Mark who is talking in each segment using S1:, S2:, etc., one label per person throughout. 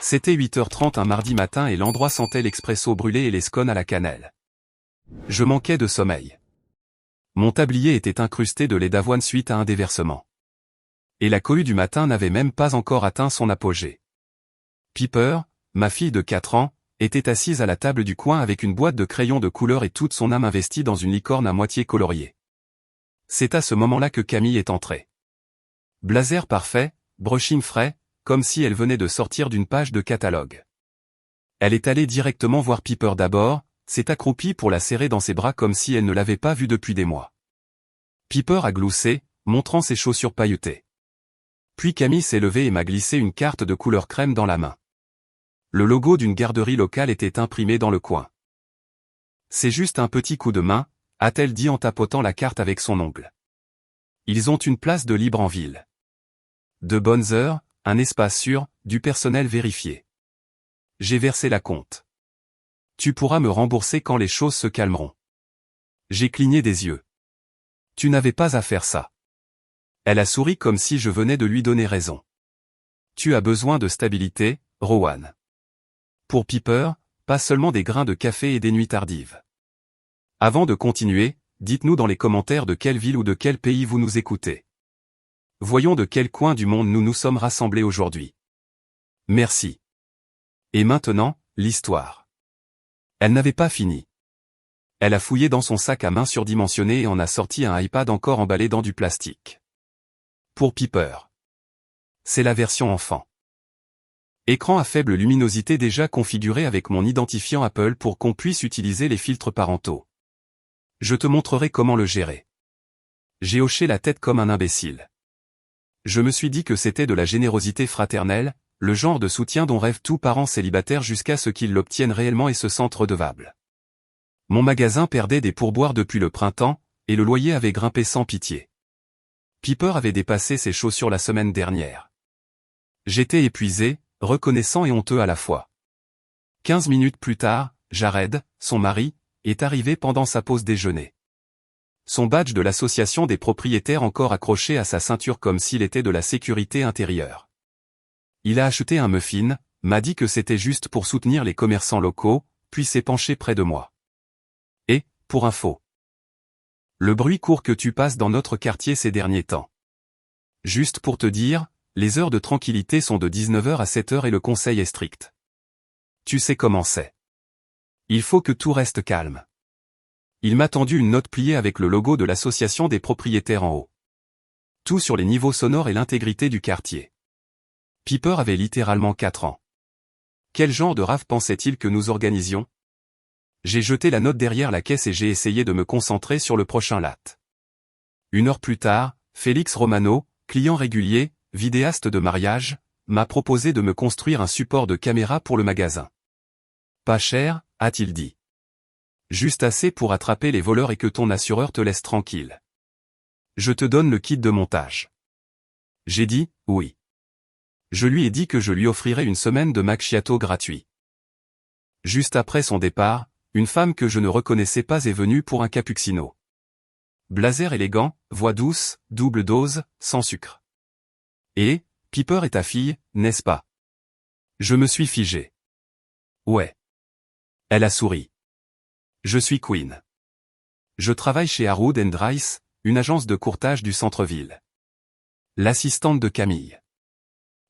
S1: C'était 8h30 un mardi matin et l'endroit sentait l'expresso brûlé et les scones à la cannelle. Je manquais de sommeil. Mon tablier était incrusté de lait d'avoine suite à un déversement. Et la cohue du matin n'avait même pas encore atteint son apogée. Piper, ma fille de 4 ans, était assise à la table du coin avec une boîte de crayons de couleur et toute son âme investie dans une licorne à moitié coloriée. C'est à ce moment-là que Camille est entrée. Blazer parfait, brushing frais, comme si elle venait de sortir d'une page de catalogue. Elle est allée directement voir Piper d'abord, s'est accroupie pour la serrer dans ses bras comme si elle ne l'avait pas vue depuis des mois. Piper a gloussé, montrant ses chaussures pailletées. Puis Camille s'est levée et m'a glissé une carte de couleur crème dans la main. Le logo d'une garderie locale était imprimé dans le coin. C'est juste un petit coup de main, a-t-elle dit en tapotant la carte avec son ongle. Ils ont une place de libre en ville. De bonnes heures, un espace sûr, du personnel vérifié. J'ai versé la compte. Tu pourras me rembourser quand les choses se calmeront. J'ai cligné des yeux. Tu n'avais pas à faire ça. Elle a souri comme si je venais de lui donner raison. Tu as besoin de stabilité, Rowan. Pour Piper, pas seulement des grains de café et des nuits tardives. Avant de continuer, dites-nous dans les commentaires de quelle ville ou de quel pays vous nous écoutez. Voyons de quel coin du monde nous nous sommes rassemblés aujourd'hui. Merci. Et maintenant, l'histoire. Elle n'avait pas fini. Elle a fouillé dans son sac à main surdimensionné et en a sorti un iPad encore emballé dans du plastique. Pour Piper. C'est la version enfant. Écran à faible luminosité déjà configuré avec mon identifiant Apple pour qu'on puisse utiliser les filtres parentaux. Je te montrerai comment le gérer. J'ai hoché la tête comme un imbécile. Je me suis dit que c'était de la générosité fraternelle, le genre de soutien dont rêve tout parent célibataire jusqu'à ce qu'il l'obtienne réellement et se sente redevable. Mon magasin perdait des pourboires depuis le printemps, et le loyer avait grimpé sans pitié. Piper avait dépassé ses chaussures la semaine dernière. J'étais épuisé, reconnaissant et honteux à la fois. 15 minutes plus tard, Jared, son mari, est arrivé pendant sa pause déjeuner. Son badge de l'association des propriétaires encore accroché à sa ceinture comme s'il était de la sécurité intérieure. Il a acheté un muffin, m'a dit que c'était juste pour soutenir les commerçants locaux, puis s'est penché près de moi. Et, pour info. Le bruit court que tu passes dans notre quartier ces derniers temps. Juste pour te dire, les heures de tranquillité sont de 19h à 7h et le conseil est strict. Tu sais comment c'est. Il faut que tout reste calme. Il m'a tendu une note pliée avec le logo de l'association des propriétaires en haut. Tout sur les niveaux sonores et l'intégrité du quartier. Piper avait littéralement 4 ans. Quel genre de rave pensait-il que nous organisions? J'ai jeté la note derrière la caisse et j'ai essayé de me concentrer sur le prochain latte. 1 heure plus tard, Félix Romano, client régulier, vidéaste de mariage, m'a proposé de me construire un support de caméra pour le magasin. Pas cher, a-t-il dit. Juste assez pour attraper les voleurs et que ton assureur te laisse tranquille. Je te donne le kit de montage. J'ai dit, oui. Je lui ai dit que je lui offrirais une semaine de macchiato gratuit. Juste après son départ, une femme que je ne reconnaissais pas est venue pour un cappuccino. Blazer élégant, voix douce, double dose, sans sucre. Et, Piper est ta fille, n'est-ce pas? Je me suis figé. Ouais. Elle a souri. Je suis Queen. Je travaille chez Harwood & Rice, une agence de courtage du centre-ville. L'assistante de Camille.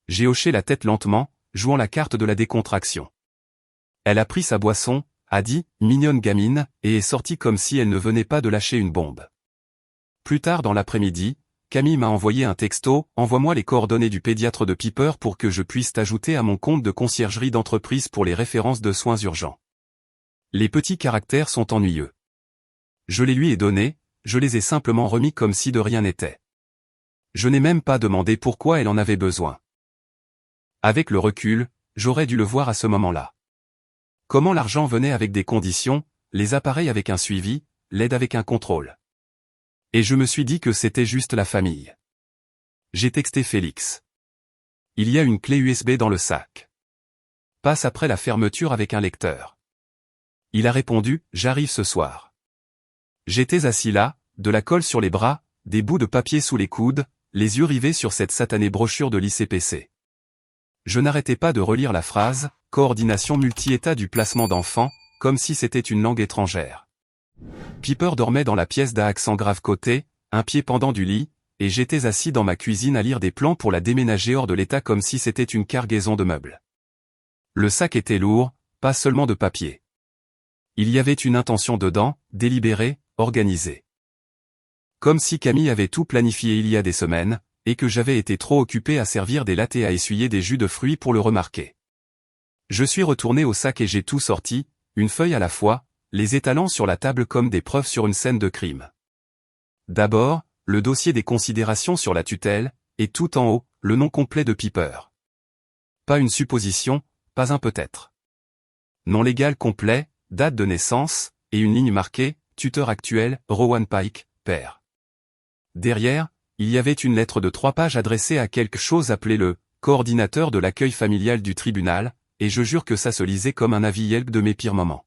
S1: J'ai hoché la tête lentement, jouant la carte de la décontraction. Elle a pris sa boisson, a dit, mignonne gamine, et est sortie comme si elle ne venait pas de lâcher une bombe. Plus tard dans l'après-midi, Camille m'a envoyé un texto, envoie-moi les coordonnées du pédiatre de Piper pour que je puisse t'ajouter à mon compte de conciergerie d'entreprise pour les références de soins urgents. Les petits caractères sont ennuyeux. Je les lui ai donnés, je les ai simplement remis comme si de rien n'était. Je n'ai même pas demandé pourquoi elle en avait besoin. Avec le recul, j'aurais dû le voir à ce moment-là. Comment l'argent venait avec des conditions, les appareils avec un suivi, l'aide avec un contrôle. Et je me suis dit que c'était juste la famille. J'ai texté Félix. Il y a une clé USB dans le sac. Passe après la fermeture avec un lecteur. Il a répondu, j'arrive ce soir. J'étais assis là, de la colle sur les bras, des bouts de papier sous les coudes, les yeux rivés sur cette satanée brochure de l'ICPC. Je n'arrêtais pas de relire la phrase « coordination multi-état du placement d'enfants » comme si c'était une langue étrangère. Piper dormait dans la pièce d'à accent grave côté, un pied pendant du lit, et j'étais assis dans ma cuisine à lire des plans pour la déménager hors de l'état comme si c'était une cargaison de meubles. Le sac était lourd, pas seulement de papier. Il y avait une intention dedans, délibérée, organisée. Comme si Camille avait tout planifié il y a des semaines, et que j'avais été trop occupé à servir des lattés à essuyer des jus de fruits pour le remarquer. Je suis retourné au sac et j'ai tout sorti, une feuille à la fois, les étalant sur la table comme des preuves sur une scène de crime. D'abord, le dossier des considérations sur la tutelle, et tout en haut, le nom complet de Piper. Pas une supposition, pas un peut-être. Nom légal complet, date de naissance, et une ligne marquée, tuteur actuel, Rowan Pike, père. Derrière, il y avait une lettre de 3 pages adressée à quelque chose appelé le coordinateur de l'accueil familial du tribunal, et je jure que ça se lisait comme un avis Yelp de mes pires moments.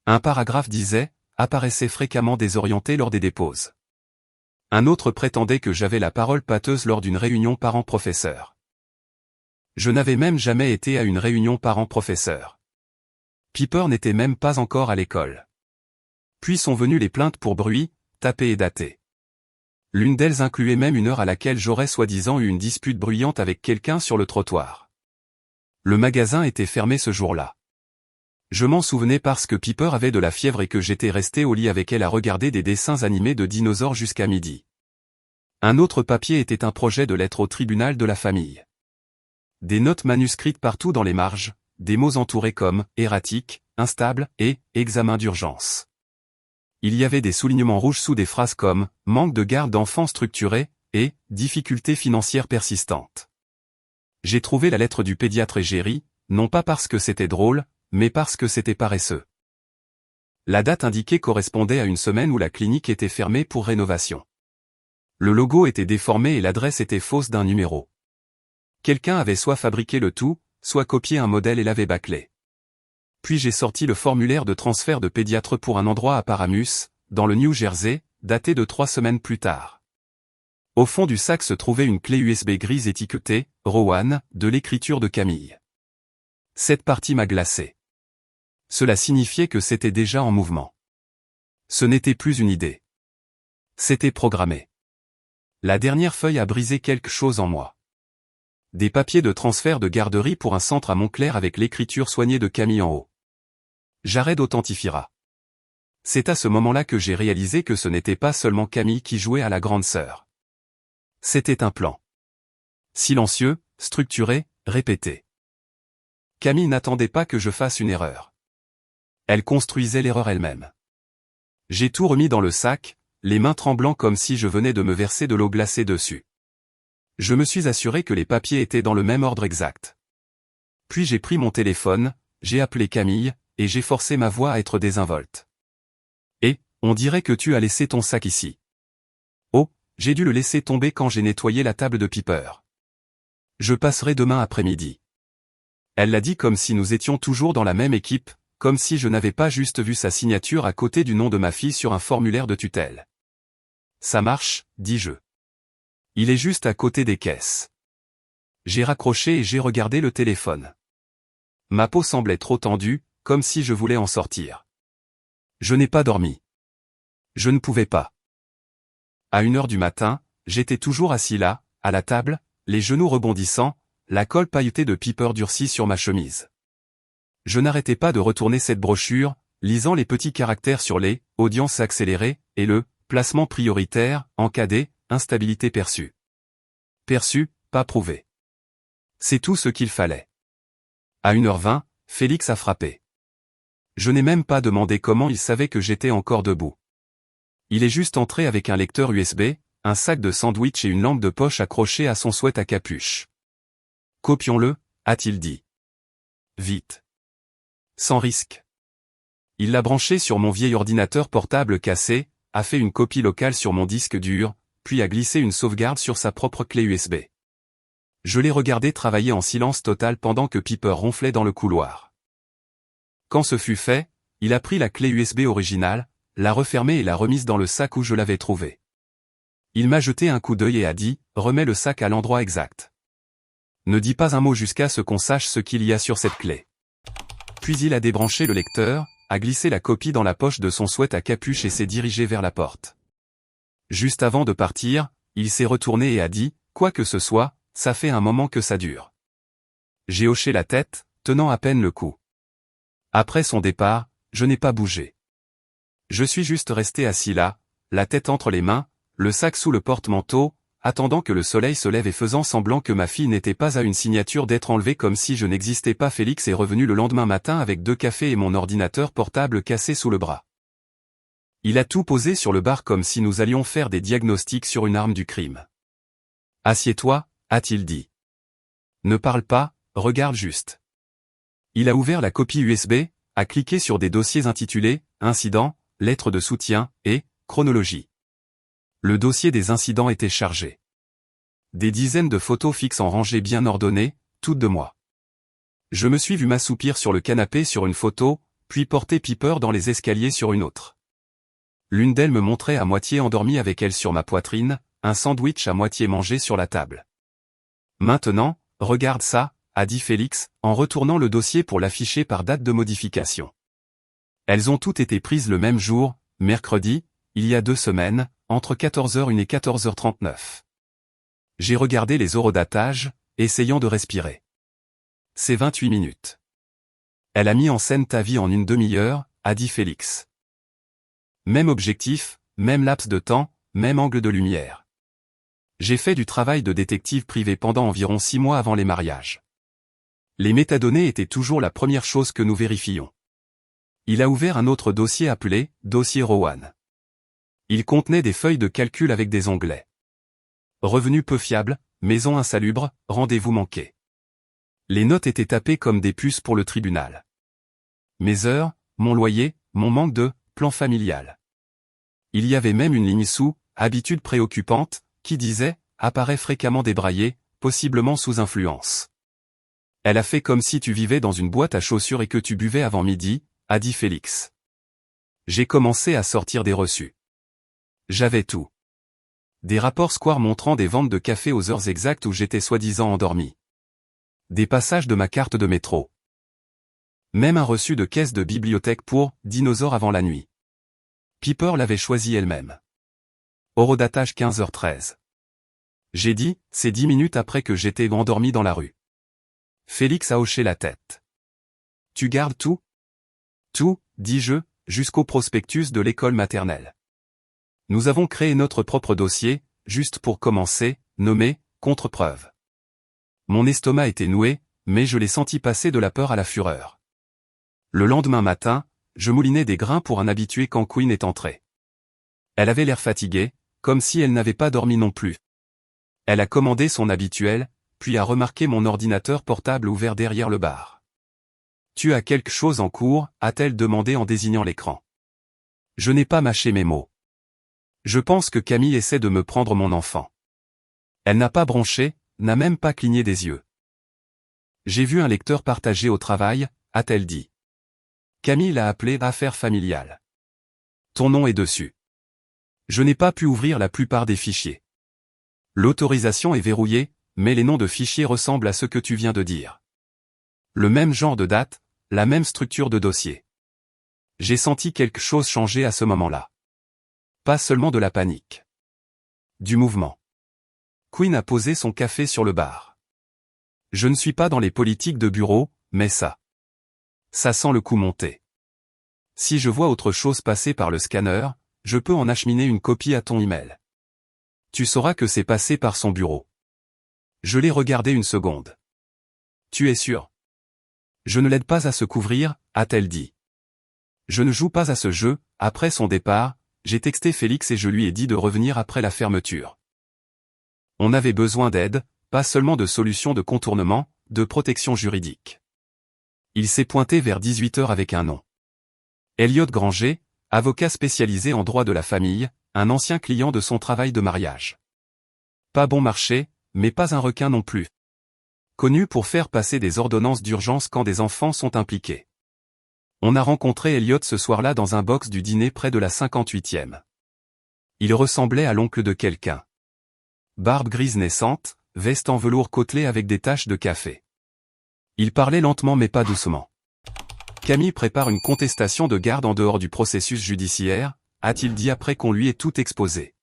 S1: Un paragraphe disait, apparaissait fréquemment désorienté lors des déposes. Un autre prétendait que j'avais la parole pâteuse lors d'une réunion parents-professeurs. Je n'avais même jamais été à une réunion parents-professeurs. Piper n'était même pas encore à l'école. Puis sont venues les plaintes pour bruit, tapé et daté. L'une d'elles incluait même une heure à laquelle j'aurais soi-disant eu une dispute bruyante avec quelqu'un sur le trottoir. Le magasin était fermé ce jour-là. Je m'en souvenais parce que Piper avait de la fièvre et que j'étais resté au lit avec elle à regarder des dessins animés de dinosaures jusqu'à midi. Un autre papier était un projet de lettre au tribunal de la famille. Des notes manuscrites partout dans les marges, des mots entourés comme « erratique »,« instable » et « examen d'urgence ». Il y avait des soulignements rouges sous des phrases comme « manque de garde d'enfants structuré » et « difficultés financières persistantes ». J'ai trouvé la lettre du pédiatre égérie, non pas parce que c'était drôle, mais parce que c'était paresseux. La date indiquée correspondait à une semaine où la clinique était fermée pour rénovation. Le logo était déformé et l'adresse était fausse d'un numéro. Quelqu'un avait soit fabriqué le tout, soit copié un modèle et l'avait bâclé. Puis j'ai sorti le formulaire de transfert de pédiatre pour un endroit à Paramus, dans le New Jersey, daté de 3 semaines plus tard. Au fond du sac se trouvait une clé USB grise étiquetée « Rowan » de l'écriture de Camille. Cette partie m'a glacé. Cela signifiait que c'était déjà en mouvement. Ce n'était plus une idée. C'était programmé. La dernière feuille a brisé quelque chose en moi. Des papiers de transfert de garderie pour un centre à Montclair avec l'écriture soignée de Camille en haut. Jared authentifiera. C'est à ce moment-là que j'ai réalisé que ce n'était pas seulement Camille qui jouait à la grande sœur. C'était un plan. Silencieux, structuré, répété. Camille n'attendait pas que je fasse une erreur. Elle construisait l'erreur elle-même. J'ai tout remis dans le sac, les mains tremblant comme si je venais de me verser de l'eau glacée dessus. Je me suis assuré que les papiers étaient dans le même ordre exact. Puis j'ai pris mon téléphone, j'ai appelé Camille, et j'ai forcé ma voix à être désinvolte. Et, on dirait que tu as laissé ton sac ici. Oh, j'ai dû le laisser tomber quand j'ai nettoyé la table de Piper. Je passerai demain après-midi. Elle l'a dit comme si nous étions toujours dans la même équipe, comme si je n'avais pas juste vu sa signature à côté du nom de ma fille sur un formulaire de tutelle. Ça marche, dis-je. Il est juste à côté des caisses. J'ai raccroché et j'ai regardé le téléphone. Ma peau semblait trop tendue, comme si je voulais en sortir. Je n'ai pas dormi. Je ne pouvais pas. À 1 heure du matin, j'étais toujours assis là, à la table, les genoux rebondissants, la colle pailletée de Piper durcie sur ma chemise. Je n'arrêtais pas de retourner cette brochure, lisant les petits caractères sur les « audiences accélérées » et le « placement prioritaire » en cas d'« instabilité perçue ». Perçue, pas prouvée. C'est tout ce qu'il fallait. À 1h20, Félix a frappé. Je n'ai même pas demandé comment il savait que j'étais encore debout. Il est juste entré avec un lecteur USB, un sac de sandwich et une lampe de poche accrochée à son sweat à capuche. « Copions-le » a-t-il dit. Vite. Sans risque. Il l'a branché sur mon vieil ordinateur portable cassé, a fait une copie locale sur mon disque dur, puis a glissé une sauvegarde sur sa propre clé USB. Je l'ai regardé travailler en silence total pendant que Piper ronflait dans le couloir. Quand ce fut fait, il a pris la clé USB originale, l'a refermée et l'a remise dans le sac où je l'avais trouvée. Il m'a jeté un coup d'œil et a dit « Remets le sac à l'endroit exact. » Ne dis pas un mot jusqu'à ce qu'on sache ce qu'il y a sur cette clé. Puis il a débranché le lecteur, a glissé la copie dans la poche de son sweat à capuche et s'est dirigé vers la porte. Juste avant de partir, il s'est retourné et a dit, quoi que ce soit, ça fait un moment que ça dure. J'ai hoché la tête, tenant à peine le coup. Après son départ, je n'ai pas bougé. Je suis juste resté assis là, la tête entre les mains, le sac sous le porte-manteau, attendant que le soleil se lève et faisant semblant que ma fille n'était pas à une signature d'être enlevée comme si je n'existais pas. Félix est revenu le lendemain matin avec 2 cafés et mon ordinateur portable cassé sous le bras. Il a tout posé sur le bar comme si nous allions faire des diagnostics sur une arme du crime. « Assieds-toi » a-t-il dit. « Ne parle pas, regarde juste. » Il a ouvert la copie USB, a cliqué sur des dossiers intitulés « Incidents »,« Lettres de soutien » et « Chronologie ». Le dossier des incidents était chargé. Des dizaines de photos fixes en rangées bien ordonnées, toutes de moi. Je me suis vu m'assoupir sur le canapé sur une photo, puis porter Piper dans les escaliers sur une autre. L'une d'elles me montrait à moitié endormie avec elle sur ma poitrine, un sandwich à moitié mangé sur la table. « Maintenant, regarde ça », a dit Félix, en retournant le dossier pour l'afficher par date de modification. Elles ont toutes été prises le même jour, mercredi, il y a 2 semaines, entre 14h01 et 14h39. J'ai regardé les horodatages, essayant de respirer. C'est 28 minutes. Elle a mis en scène ta vie en une demi-heure, a dit Félix. Même objectif, même laps de temps, même angle de lumière. J'ai fait du travail de détective privé pendant environ 6 mois avant les mariages. Les métadonnées étaient toujours la première chose que nous vérifions. Il a ouvert un autre dossier appelé « Dossier Rowan ». Il contenait des feuilles de calcul avec des onglets. Revenus peu fiables, maison insalubre, rendez-vous manqué. Les notes étaient tapées comme des puces pour le tribunal. Mes heures, mon loyer, mon manque de plan familial. Il y avait même une ligne sous « Habitudes préoccupantes » qui disait « Apparaît fréquemment débraillé, possiblement sous influence ». Elle a fait comme si tu vivais dans une boîte à chaussures et que tu buvais avant midi, a dit Félix. J'ai commencé à sortir des reçus. J'avais tout. Des rapports Square montrant des ventes de café aux heures exactes où j'étais soi-disant endormi. Des passages de ma carte de métro. Même un reçu de caisse de bibliothèque pour « Dinosaure avant la nuit ». Piper l'avait choisi elle-même. Horodatage 15h13. J'ai dit, c'est 10 minutes après que j'étais endormi dans la rue. Félix a hoché la tête. Tu gardes tout ? Tout, dis-je, jusqu'au prospectus de l'école maternelle. Nous avons créé notre propre dossier, juste pour commencer, nommé « Contre-preuve ». Mon estomac était noué, mais je l'ai senti passer de la peur à la fureur. Le lendemain matin, je moulinais des grains pour un habitué quand Queen est entrée. Elle avait l'air fatiguée, comme si elle n'avait pas dormi non plus. Elle a commandé son habituel, puis a remarqué mon ordinateur portable ouvert derrière le bar. « Tu as quelque chose en cours ?» a-t-elle demandé en désignant l'écran. Je n'ai pas mâché mes mots. Je pense que Camille essaie de me prendre mon enfant. Elle n'a pas bronché, n'a même pas cligné des yeux. J'ai vu un lecteur partagé au travail, a-t-elle dit. Camille l'a appelé « Affaires familiales ». Ton nom est dessus. Je n'ai pas pu ouvrir la plupart des fichiers. L'autorisation est verrouillée, mais les noms de fichiers ressemblent à ce que tu viens de dire. Le même genre de date, la même structure de dossier. J'ai senti quelque chose changer à ce moment-là. Pas seulement de la panique. Du mouvement. Queen a posé son café sur le bar. Je ne suis pas dans les politiques de bureau, mais ça. Ça sent le coup monter. Si je vois autre chose passer par le scanner, je peux en acheminer une copie à ton email. Tu sauras que c'est passé par son bureau. Je l'ai regardé une seconde. Tu es sûr? Je ne l'aide pas à se couvrir, a-t-elle dit. Je ne joue pas à ce jeu. Après son départ, j'ai texté Félix et je lui ai dit de revenir après la fermeture. On avait besoin d'aide, pas seulement de solutions de contournement, de protection juridique. Il s'est pointé vers 18h avec un nom. Elliot Granger, avocat spécialisé en droit de la famille, un ancien client de son travail de mariage. Pas bon marché, mais pas un requin non plus. Connu pour faire passer des ordonnances d'urgence quand des enfants sont impliqués. On a rencontré Elliot ce soir-là dans un box du dîner près de la 58e. Il ressemblait à l'oncle de quelqu'un. Barbe grise naissante, veste en velours côtelé avec des taches de café. Il parlait lentement mais pas doucement. Camille prépare une contestation de garde en dehors du processus judiciaire, a-t-il dit après qu'on lui ait tout exposé.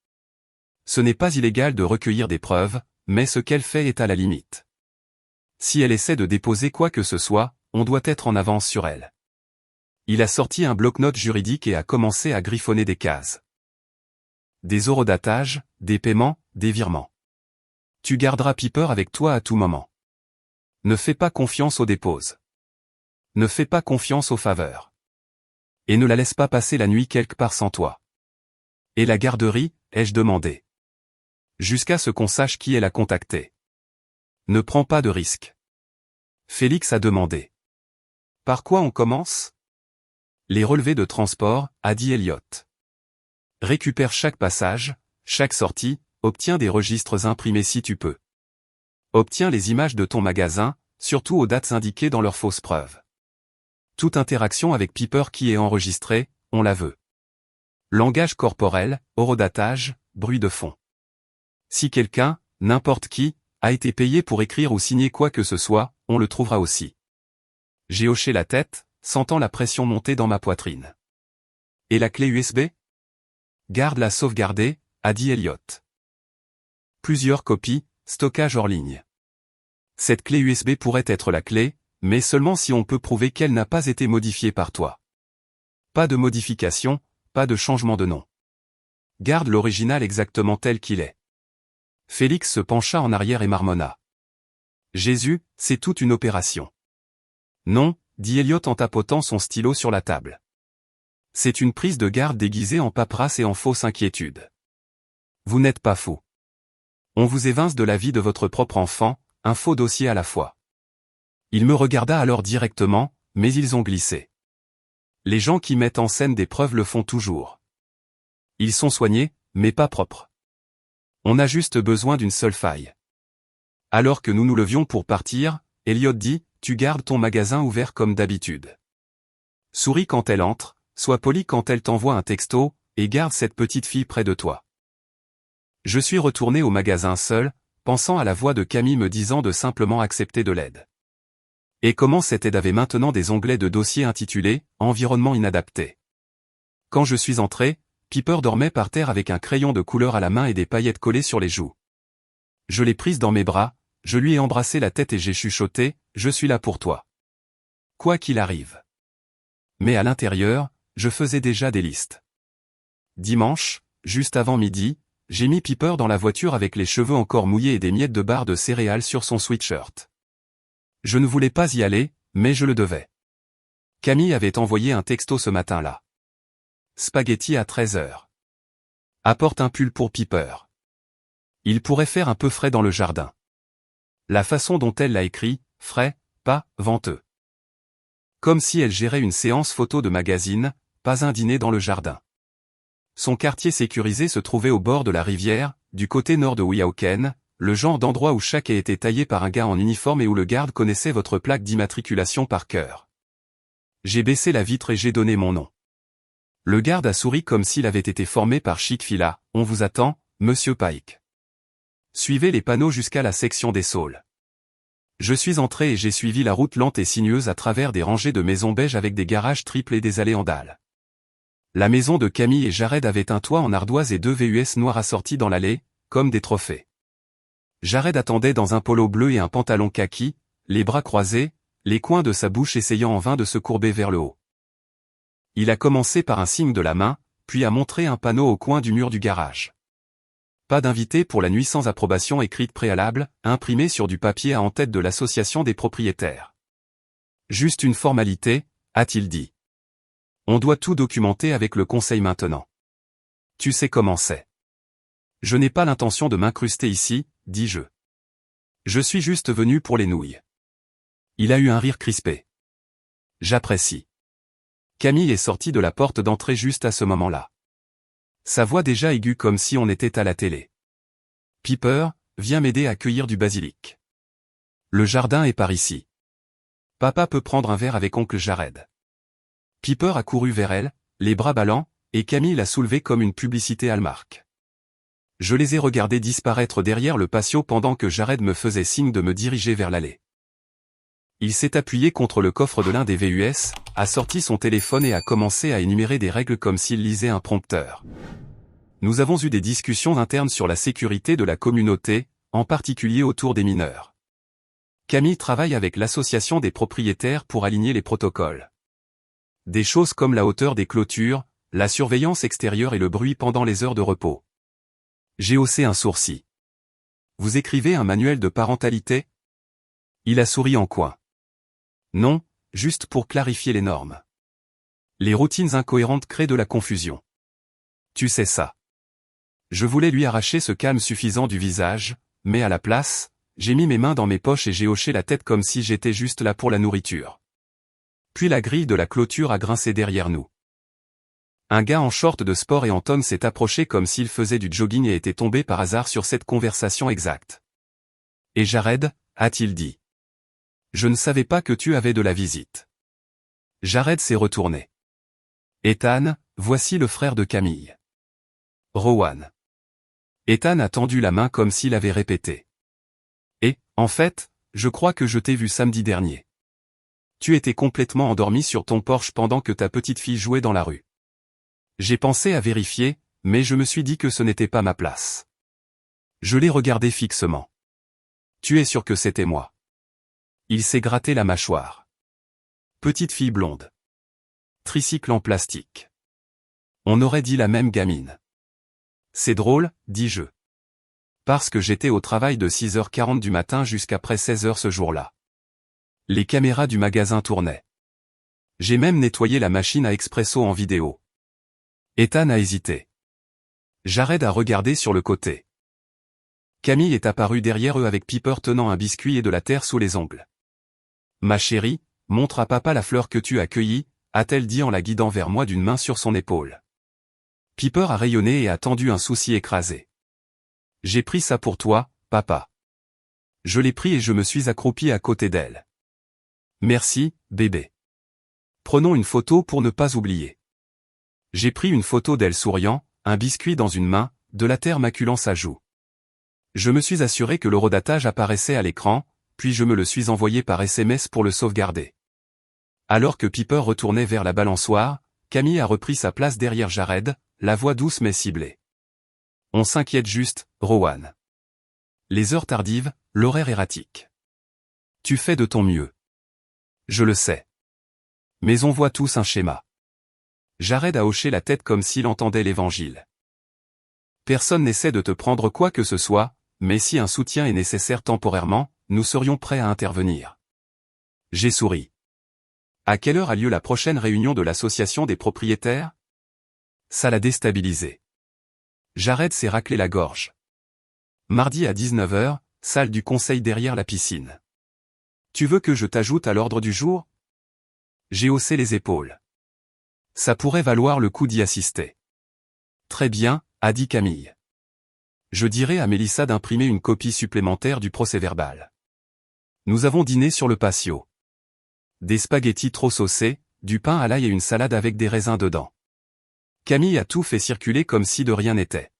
S1: Ce n'est pas illégal de recueillir des preuves, mais ce qu'elle fait est à la limite. Si elle essaie de déposer quoi que ce soit, on doit être en avance sur elle. Il a sorti un bloc-notes juridique et a commencé à griffonner des cases. Des horodatages, des paiements, des virements. Tu garderas Piper avec toi à tout moment. Ne fais pas confiance aux déposes. Ne fais pas confiance aux faveurs. Et ne la laisse pas passer la nuit quelque part sans toi. Et la garderie, ai-je demandé. Jusqu'à ce qu'on sache qui elle a contacté. Ne prends pas de risques. Félix a demandé. Par quoi on commence? Les relevés de transport, a dit Elliot. Récupère chaque passage, chaque sortie, obtiens des registres imprimés si tu peux. Obtiens les images de ton magasin, surtout aux dates indiquées dans leurs fausses preuves. Toute interaction avec Piper qui est enregistrée, on la veut. Langage corporel, horodatage, bruit de fond. Si quelqu'un, n'importe qui, a été payé pour écrire ou signer quoi que ce soit, on le trouvera aussi. J'ai hoché la tête, sentant la pression monter dans ma poitrine. Et la clé USB? Garde-la sauvegardée, a dit Elliot. Plusieurs copies, stockage hors ligne. Cette clé USB pourrait être la clé, mais seulement si on peut prouver qu'elle n'a pas été modifiée par toi. Pas de modification, pas de changement de nom. Garde l'original exactement tel qu'il est. Félix se pencha en arrière et marmonna. Jésus, c'est toute une opération. Non, dit Elliot en tapotant son stylo sur la table. C'est une prise de garde déguisée en paperasse et en fausse inquiétude. Vous n'êtes pas fou. On vous évince de la vie de votre propre enfant, un faux dossier à la fois. Il me regarda alors directement, mais ils ont glissé. Les gens qui mettent en scène des preuves le font toujours. Ils sont soignés, mais pas propres. On a juste besoin d'une seule faille. Alors que nous nous levions pour partir, Elliot dit, tu gardes ton magasin ouvert comme d'habitude. Souris quand elle entre, sois poli quand elle t'envoie un texto, et garde cette petite fille près de toi. Je suis retourné au magasin seul, pensant à la voix de Camille me disant de simplement accepter de l'aide. Et comment cette aide avait maintenant des onglets de dossier intitulés « Environnement inadapté ». Quand je suis entré, Piper dormait par terre avec un crayon de couleur à la main et des paillettes collées sur les joues. Je l'ai prise dans mes bras, je lui ai embrassé la tête et j'ai chuchoté « Je suis là pour toi. » Quoi qu'il arrive. Mais à l'intérieur, je faisais déjà des listes. Dimanche, juste avant midi, j'ai mis Piper dans la voiture avec les cheveux encore mouillés et des miettes de barre de céréales sur son sweatshirt. Je ne voulais pas y aller, mais je le devais. Camille avait envoyé un texto ce matin-là. Spaghetti à 13h. Apporte un pull pour Piper. Il pourrait faire un peu frais dans le jardin. La façon dont elle l'a écrit, frais, pas venteux. Comme si elle gérait une séance photo de magazine, pas un dîner dans le jardin. Son quartier sécurisé se trouvait au bord de la rivière, du côté nord de Weehawken, le genre d'endroit où chaque ait été taillé par un gars en uniforme et où le garde connaissait votre plaque d'immatriculation par cœur. J'ai baissé la vitre et j'ai donné mon nom. Le garde a souri comme s'il avait été formé par Chick-fil-A. On vous attend, Monsieur Pike. Suivez les panneaux jusqu'à la section des saules. Je suis entré et j'ai suivi la route lente et sinueuse à travers des rangées de maisons beiges avec des garages triples et des allées en dalles. La maison de Camille et Jared avait un toit en ardoise et deux VUS noirs assortis dans l'allée, comme des trophées. Jared attendait dans un polo bleu et un pantalon kaki, les bras croisés, les coins de sa bouche essayant en vain de se courber vers le haut. Il a commencé par un signe de la main, puis a montré un panneau au coin du mur du garage. Pas d'invité pour la nuit sans approbation écrite préalable, imprimée sur du papier à en tête de l'association des propriétaires. Juste une formalité, a-t-il dit. On doit tout documenter avec le conseil maintenant. Tu sais comment c'est. Je n'ai pas l'intention de m'incruster ici, dis-je. Je suis juste venu pour les nouilles. Il a eu un rire crispé. J'apprécie. Camille est sortie de la porte d'entrée juste à ce moment-là. Sa voix déjà aiguë comme si on était à la télé. Piper, viens m'aider à cueillir du basilic. Le jardin est par ici. Papa peut prendre un verre avec oncle Jared. Piper a couru vers elle, les bras ballants, et Camille l'a soulevée comme une publicité Hallmark. Je les ai regardés disparaître derrière le patio pendant que Jared me faisait signe de me diriger vers l'allée. Il s'est appuyé contre le coffre de l'un des VUS, a sorti son téléphone et a commencé à énumérer des règles comme s'il lisait un prompteur. Nous avons eu des discussions internes sur la sécurité de la communauté, en particulier autour des mineurs. Camille travaille avec l'association des propriétaires pour aligner les protocoles. Des choses comme la hauteur des clôtures, la surveillance extérieure et le bruit pendant les heures de repos. J'ai haussé un sourcil. Vous écrivez un manuel de parentalité? Il a souri en coin. Non, juste pour clarifier les normes. Les routines incohérentes créent de la confusion. Tu sais ça. Je voulais lui arracher ce calme suffisant du visage, mais à la place, j'ai mis mes mains dans mes poches et j'ai hoché la tête comme si j'étais juste là pour la nourriture. Puis la grille de la clôture a grincé derrière nous. Un gars en short de sport et en tongs s'est approché comme s'il faisait du jogging et était tombé par hasard sur cette conversation exacte. Et Jared, a-t-il dit. Je ne savais pas que tu avais de la visite. Jared s'est retourné. Ethan, voici le frère de Camille. Rowan. Ethan a tendu la main comme s'il avait répété. Et, en fait, je crois que je t'ai vu samedi dernier. Tu étais complètement endormi sur ton porche pendant que ta petite fille jouait dans la rue. J'ai pensé à vérifier, mais je me suis dit que ce n'était pas ma place. Je l'ai regardé fixement. Tu es sûr que c'était moi? Il s'est gratté la mâchoire. Petite fille blonde. Tricycle en plastique. On aurait dit la même gamine. C'est drôle, dis-je. Parce que j'étais au travail de 6h40 du matin jusqu'après 16h ce jour-là. Les caméras du magasin tournaient. J'ai même nettoyé la machine à expresso en vidéo. Ethan a hésité. Jared a regardé sur le côté. Camille est apparue derrière eux avec Piper tenant un biscuit et de la terre sous les ongles. Ma chérie, montre à papa la fleur que tu as cueillie, a-t-elle dit en la guidant vers moi d'une main sur son épaule. Piper a rayonné et a tendu un sourcil écrasé. J'ai pris ça pour toi, papa. Je l'ai pris et je me suis accroupi à côté d'elle. Merci, bébé. Prenons une photo pour ne pas oublier. J'ai pris une photo d'elle souriant, un biscuit dans une main, de la terre maculant sa joue. Je me suis assuré que l'horodatage apparaissait à l'écran, puis je me le suis envoyé par SMS pour le sauvegarder. Alors que Piper retournait vers la balançoire, Camille a repris sa place derrière Jared, la voix douce mais ciblée. On s'inquiète juste, Rowan. Les heures tardives, l'horaire erratique. Tu fais de ton mieux. Je le sais. Mais on voit tous un schéma. Jared a hoché la tête comme s'il entendait l'évangile. Personne n'essaie de te prendre quoi que ce soit, mais si un soutien est nécessaire temporairement, nous serions prêts à intervenir. J'ai souri. À quelle heure a lieu la prochaine réunion de l'association des propriétaires? Ça l'a déstabilisé. Jared s'est raclé la gorge. Mardi à 19h, salle du conseil derrière la piscine. Tu veux que je t'ajoute à l'ordre du jour? J'ai haussé les épaules. Ça pourrait valoir le coup d'y assister. Très bien, a dit Camille. Je dirai à Mélissa d'imprimer une copie supplémentaire du procès-verbal. Nous avons dîné sur le patio. Des spaghettis trop saucés, du pain à l'ail et une salade avec des raisins dedans. Camille a tout fait circuler comme si de rien n'était.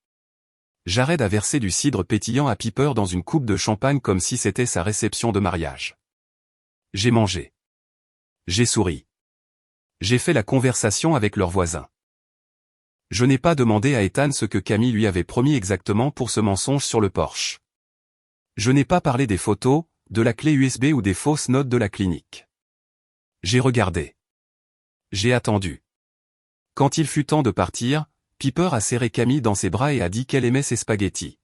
S1: Jared a versé du cidre pétillant à Piper dans une coupe de champagne comme si c'était sa réception de mariage. J'ai mangé. J'ai souri. J'ai fait la conversation avec leurs voisins. Je n'ai pas demandé à Ethan ce que Camille lui avait promis exactement pour ce mensonge sur le porche. Je n'ai pas parlé des photos, de la clé USB ou des fausses notes de la clinique. J'ai regardé. J'ai attendu. Quand il fut temps de partir, Piper a serré Camille dans ses bras et a dit qu'elle aimait ses spaghettis.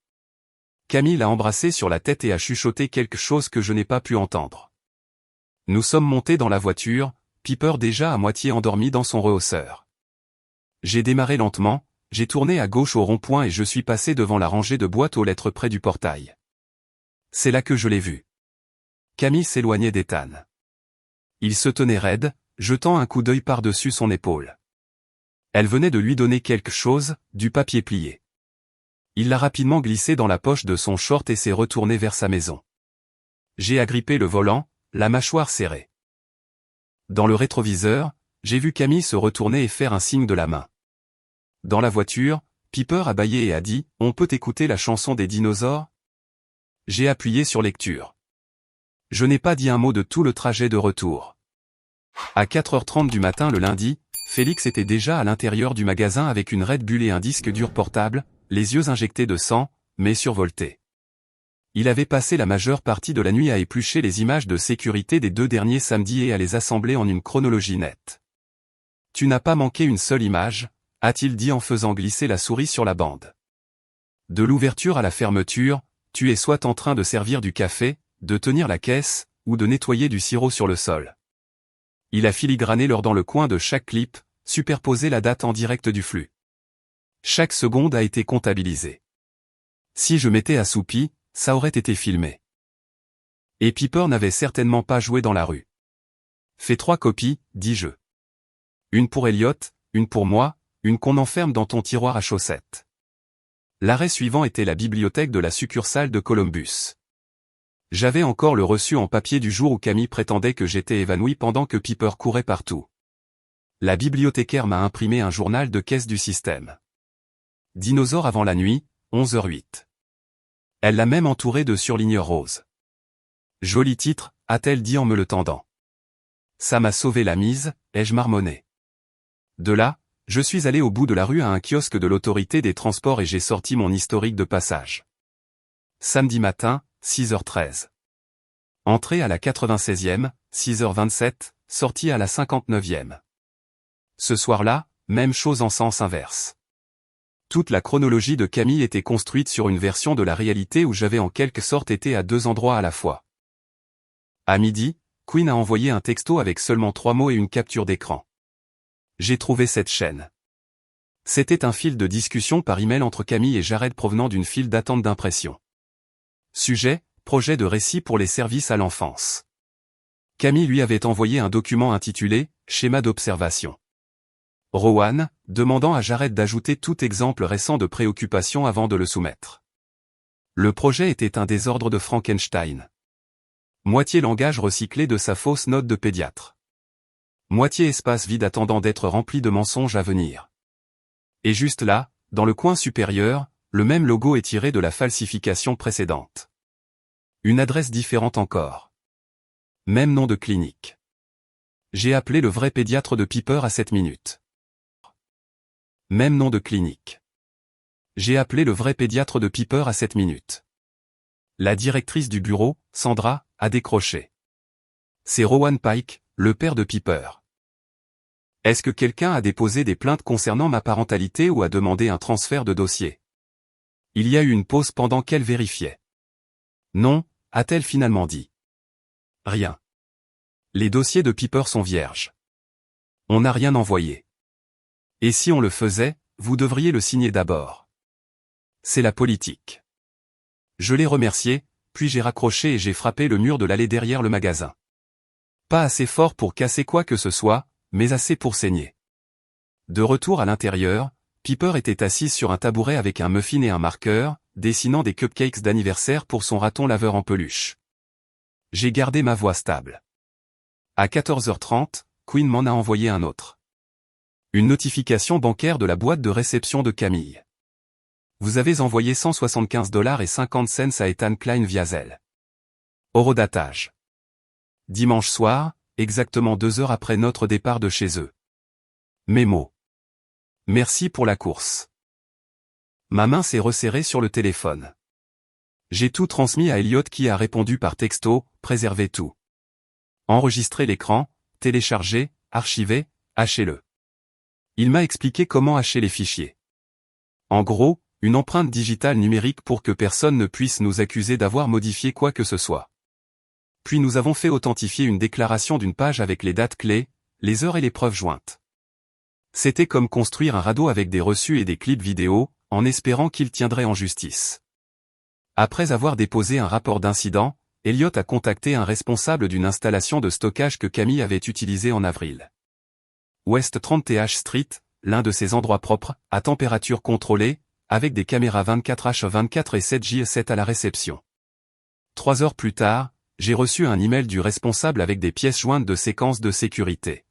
S1: Camille l'a embrassé sur la tête et a chuchoté quelque chose que je n'ai pas pu entendre. Nous sommes montés dans la voiture, Piper déjà à moitié endormi dans son rehausseur. J'ai démarré lentement, j'ai tourné à gauche au rond-point et je suis passé devant la rangée de boîtes aux lettres près du portail. C'est là que je l'ai vu. Camille s'éloignait d'Ethan. Il se tenait raide, jetant un coup d'œil par-dessus son épaule. Elle venait de lui donner quelque chose, du papier plié. Il l'a rapidement glissé dans la poche de son short et s'est retourné vers sa maison. J'ai agrippé le volant, la mâchoire serrée. Dans le rétroviseur, j'ai vu Camille se retourner et faire un signe de la main. Dans la voiture, Piper a bâillé et a dit « On peut écouter la chanson des dinosaures ?» J'ai appuyé sur lecture. Je n'ai pas dit un mot de tout le trajet de retour. À 4h30 du matin le lundi, Félix était déjà à l'intérieur du magasin avec une Red Bull et un disque dur portable, les yeux injectés de sang, mais survoltés. Il avait passé la majeure partie de la nuit à éplucher les images de sécurité des 2 derniers samedis et à les assembler en une chronologie nette. « Tu n'as pas manqué une seule image », a-t-il dit en faisant glisser la souris sur la bande. De l'ouverture à la fermeture, tu es soit en train de servir du café, de tenir la caisse, ou de nettoyer du sirop sur le sol. Il a filigrané l'heure dans le coin de chaque clip, superposé la date en direct du flux. Chaque seconde a été comptabilisée. Si je m'étais assoupi, ça aurait été filmé. Et Piper n'avait certainement pas joué dans la rue. Fais 3 copies, dis-je. Une pour Elliot, une pour moi, une qu'on enferme dans ton tiroir à chaussettes. L'arrêt suivant était la bibliothèque de la succursale de Columbus. J'avais encore le reçu en papier du jour où Camille prétendait que j'étais évanoui pendant que Piper courait partout. La bibliothécaire m'a imprimé un journal de caisse du système. Dinosaure avant la nuit, 11h08. Elle l'a même entouré de surligneurs roses. Joli titre, a-t-elle dit en me le tendant. Ça m'a sauvé la mise, ai-je marmonné. De là, je suis allé au bout de la rue à un kiosque de l'autorité des transports et j'ai sorti mon historique de passage. Samedi matin, 6h13. Entrée à la 96e, 6h27, sortie à la 59e. Ce soir-là, même chose en sens inverse. Toute la chronologie de Camille était construite sur une version de la réalité où j'avais en quelque sorte été à 2 endroits à la fois. À midi, Queen a envoyé un texto avec seulement 3 mots et une capture d'écran. J'ai trouvé cette chaîne. C'était un fil de discussion par email entre Camille et Jared provenant d'une file d'attente d'impression. Sujet, projet de récit pour les services à l'enfance. Camille lui avait envoyé un document intitulé « Schéma d'observation ». Rowan, demandant à Jared d'ajouter tout exemple récent de préoccupation avant de le soumettre. Le projet était un désordre de Frankenstein. Moitié langage recyclé de sa fausse note de pédiatre. Moitié espace vide attendant d'être rempli de mensonges à venir. Et juste là, dans le coin supérieur, le même logo est tiré de la falsification précédente. Une adresse différente encore. Même nom de clinique. J'ai appelé le vrai pédiatre de Piper à 7 minutes. Même nom de clinique. J'ai appelé le vrai pédiatre de Piper à 7 minutes. La directrice du bureau, Sandra, a décroché. C'est Rowan Pike, le père de Piper. Est-ce que quelqu'un a déposé des plaintes concernant ma parentalité ou a demandé un transfert de dossier? Il y a eu une pause pendant qu'elle vérifiait. Non, a-t-elle finalement dit. Rien. Les dossiers de Piper sont vierges. On n'a rien envoyé. Et si on le faisait, vous devriez le signer d'abord. C'est la politique. Je l'ai remercié, puis j'ai raccroché et j'ai frappé le mur de l'allée derrière le magasin. Pas assez fort pour casser quoi que ce soit, mais assez pour saigner. De retour à l'intérieur, Piper était assise sur un tabouret avec un muffin et un marqueur, dessinant des cupcakes d'anniversaire pour son raton laveur en peluche. J'ai gardé ma voix stable. À 14h30, Queen m'en a envoyé un autre. Une notification bancaire de la boîte de réception de Camille. Vous avez envoyé $175.50 à Ethan Klein via Zelle. Horodatage. Dimanche soir, exactement 2 heures après notre départ de chez eux. Mémo. Merci pour la course. Ma main s'est resserrée sur le téléphone. J'ai tout transmis à Elliot qui a répondu par texto, préservez tout. Enregistrez l'écran, téléchargez, archivez, hachez-le. Il m'a expliqué comment hacher les fichiers. En gros, une empreinte digitale numérique pour que personne ne puisse nous accuser d'avoir modifié quoi que ce soit. Puis nous avons fait authentifier une déclaration d'une page avec les dates clés, les heures et les preuves jointes. C'était comme construire un radeau avec des reçus et des clips vidéo, en espérant qu'il tiendrait en justice. Après avoir déposé un rapport d'incident, Elliot a contacté un responsable d'une installation de stockage que Camille avait utilisée en avril. West 30th Street, l'un de ses endroits propres, à température contrôlée, avec des caméras 24h24 et 7J7 à la réception. 3 heures plus tard, j'ai reçu un email du responsable avec des pièces jointes de séquences de sécurité.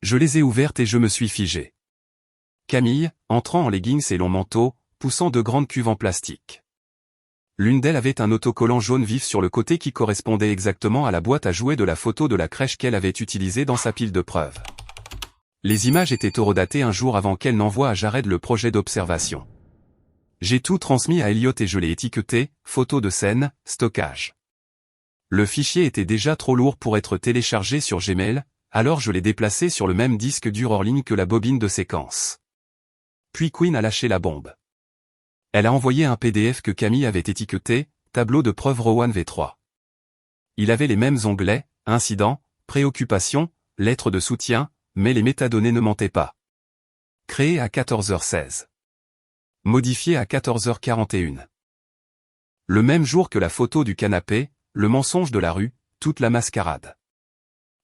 S1: Je les ai ouvertes et je me suis figé. Camille, entrant en leggings et long manteau, poussant de grandes cuves en plastique. L'une d'elles avait un autocollant jaune vif sur le côté qui correspondait exactement à la boîte à jouets de la photo de la crèche qu'elle avait utilisée dans sa pile de preuves. Les images étaient horodatées un jour avant qu'elle n'envoie à Jared le projet d'observation. J'ai tout transmis à Elliot et je l'ai étiqueté, photo de scène, stockage. Le fichier était déjà trop lourd pour être téléchargé sur Gmail, alors je l'ai déplacé sur le même disque dur hors ligne que la bobine de séquence. Puis Quinn a lâché la bombe. Elle a envoyé un PDF que Camille avait étiqueté, tableau de preuve Rowan V3. Il avait les mêmes onglets, incidents, préoccupations, lettres de soutien, mais les métadonnées ne mentaient pas. Créé à 14h16. Modifié à 14h41. Le même jour que la photo du canapé, le mensonge de la rue, toute la mascarade.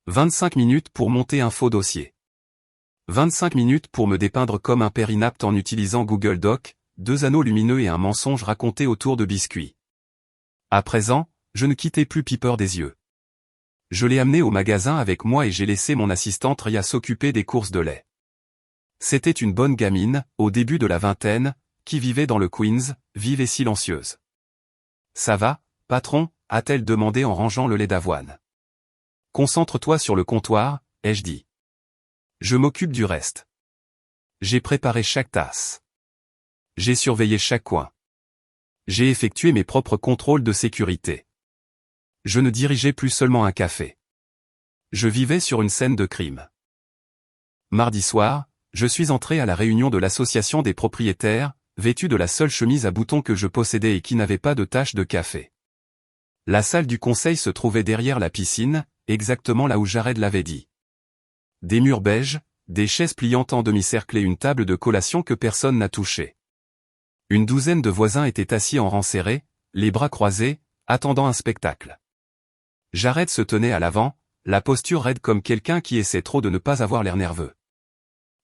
S1: 25 minutes pour monter un faux dossier. 25 minutes pour me dépeindre comme un père inapte en utilisant Google Doc, 2 anneaux lumineux et un mensonge raconté autour de biscuits. À présent, je ne quittais plus Piper des yeux. Je l'ai amené au magasin avec moi et j'ai laissé mon assistante Ria s'occuper des courses de lait. C'était une bonne gamine, au début de la vingtaine, qui vivait dans le Queens, vive et silencieuse. « Ça va, patron ?» a-t-elle demandé en rangeant le lait d'avoine. « Concentre-toi sur le comptoir, ai-je dit. Je m'occupe du reste. J'ai préparé chaque tasse. J'ai surveillé chaque coin. J'ai effectué mes propres contrôles de sécurité. Je ne dirigeais plus seulement un café. Je vivais sur une scène de crime. Mardi soir, je suis entré à la réunion de l'association des propriétaires, vêtu de la seule chemise à boutons que je possédais et qui n'avait pas de tache de café. La salle du conseil se trouvait derrière la piscine, exactement là où Jared l'avait dit. Des murs beiges, des chaises pliantes en demi-cercle et une table de collation que personne n'a touchée. Une douzaine de voisins étaient assis en rang serré, les bras croisés, attendant un spectacle. Jared se tenait à l'avant, la posture raide comme quelqu'un qui essaie trop de ne pas avoir l'air nerveux.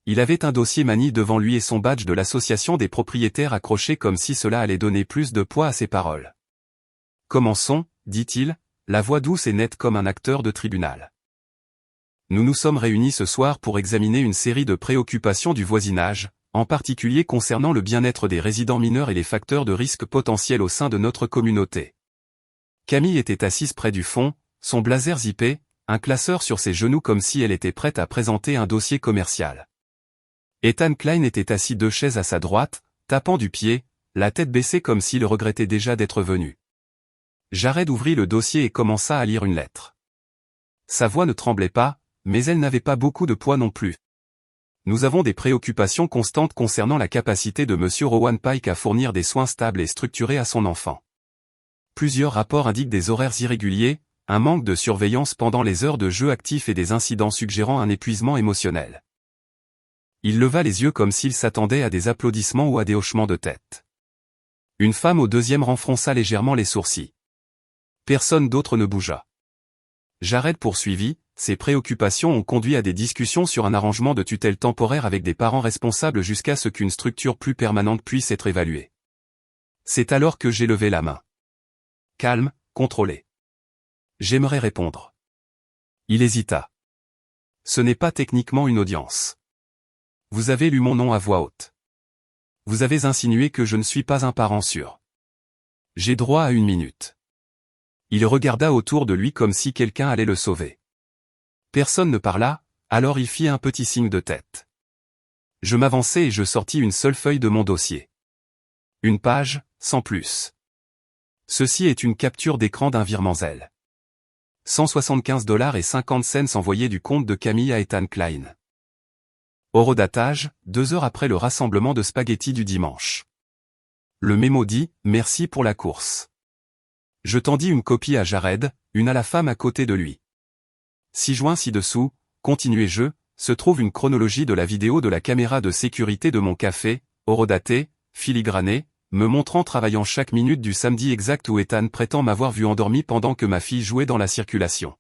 S1: Il avait un dossier manie devant lui et son badge de l'association des propriétaires accroché comme si cela allait donner plus de poids à ses paroles. « Commençons », dit-il, la voix douce et nette comme un acteur de tribunal. Nous nous sommes réunis ce soir pour examiner une série de préoccupations du voisinage, en particulier concernant le bien-être des résidents mineurs et les facteurs de risque potentiels au sein de notre communauté. Camille était assise près du fond, son blazer zippé, un classeur sur ses genoux comme si elle était prête à présenter un dossier commercial. Ethan Klein était assis 2 chaises à sa droite, tapant du pied, la tête baissée comme s'il regrettait déjà d'être venu. Jared ouvrit le dossier et commença à lire une lettre. Sa voix ne tremblait pas, mais elle n'avait pas beaucoup de poids non plus. Nous avons des préoccupations constantes concernant la capacité de M. Rowan Pike à fournir des soins stables et structurés à son enfant. Plusieurs rapports indiquent des horaires irréguliers, un manque de surveillance pendant les heures de jeu actifs et des incidents suggérant un épuisement émotionnel. Il leva les yeux comme s'il s'attendait à des applaudissements ou à des hochements de tête. Une femme au 2e rang fronça légèrement les sourcils. Personne d'autre ne bougea. Jared poursuivit, ses préoccupations ont conduit à des discussions sur un arrangement de tutelle temporaire avec des parents responsables jusqu'à ce qu'une structure plus permanente puisse être évaluée. C'est alors que j'ai levé la main. Calme, contrôlé. J'aimerais répondre. Il hésita. Ce n'est pas techniquement une audience. Vous avez lu mon nom à voix haute. Vous avez insinué que je ne suis pas un parent sûr. J'ai droit à 1 minute. Il regarda autour de lui comme si quelqu'un allait le sauver. Personne ne parla, alors il fit un petit signe de tête. Je m'avançai et je sortis une seule feuille de mon dossier. Une page, sans plus. Ceci est une capture d'écran d'un virement Zelle. 175,50 $ envoyés du compte de Camille à Ethan Klein. Horodatage, 2 heures après le rassemblement de spaghettis du dimanche. Le mémo dit « Merci pour la course ». Je tendis une copie à Jared, une à la femme à côté de lui. 6 juin ci-dessous, continuez-je, se trouve une chronologie de la vidéo de la caméra de sécurité de mon café, horodatée, filigranée, me montrant travaillant chaque minute du samedi exact où Ethan prétend m'avoir vu endormi pendant que ma fille jouait dans la circulation.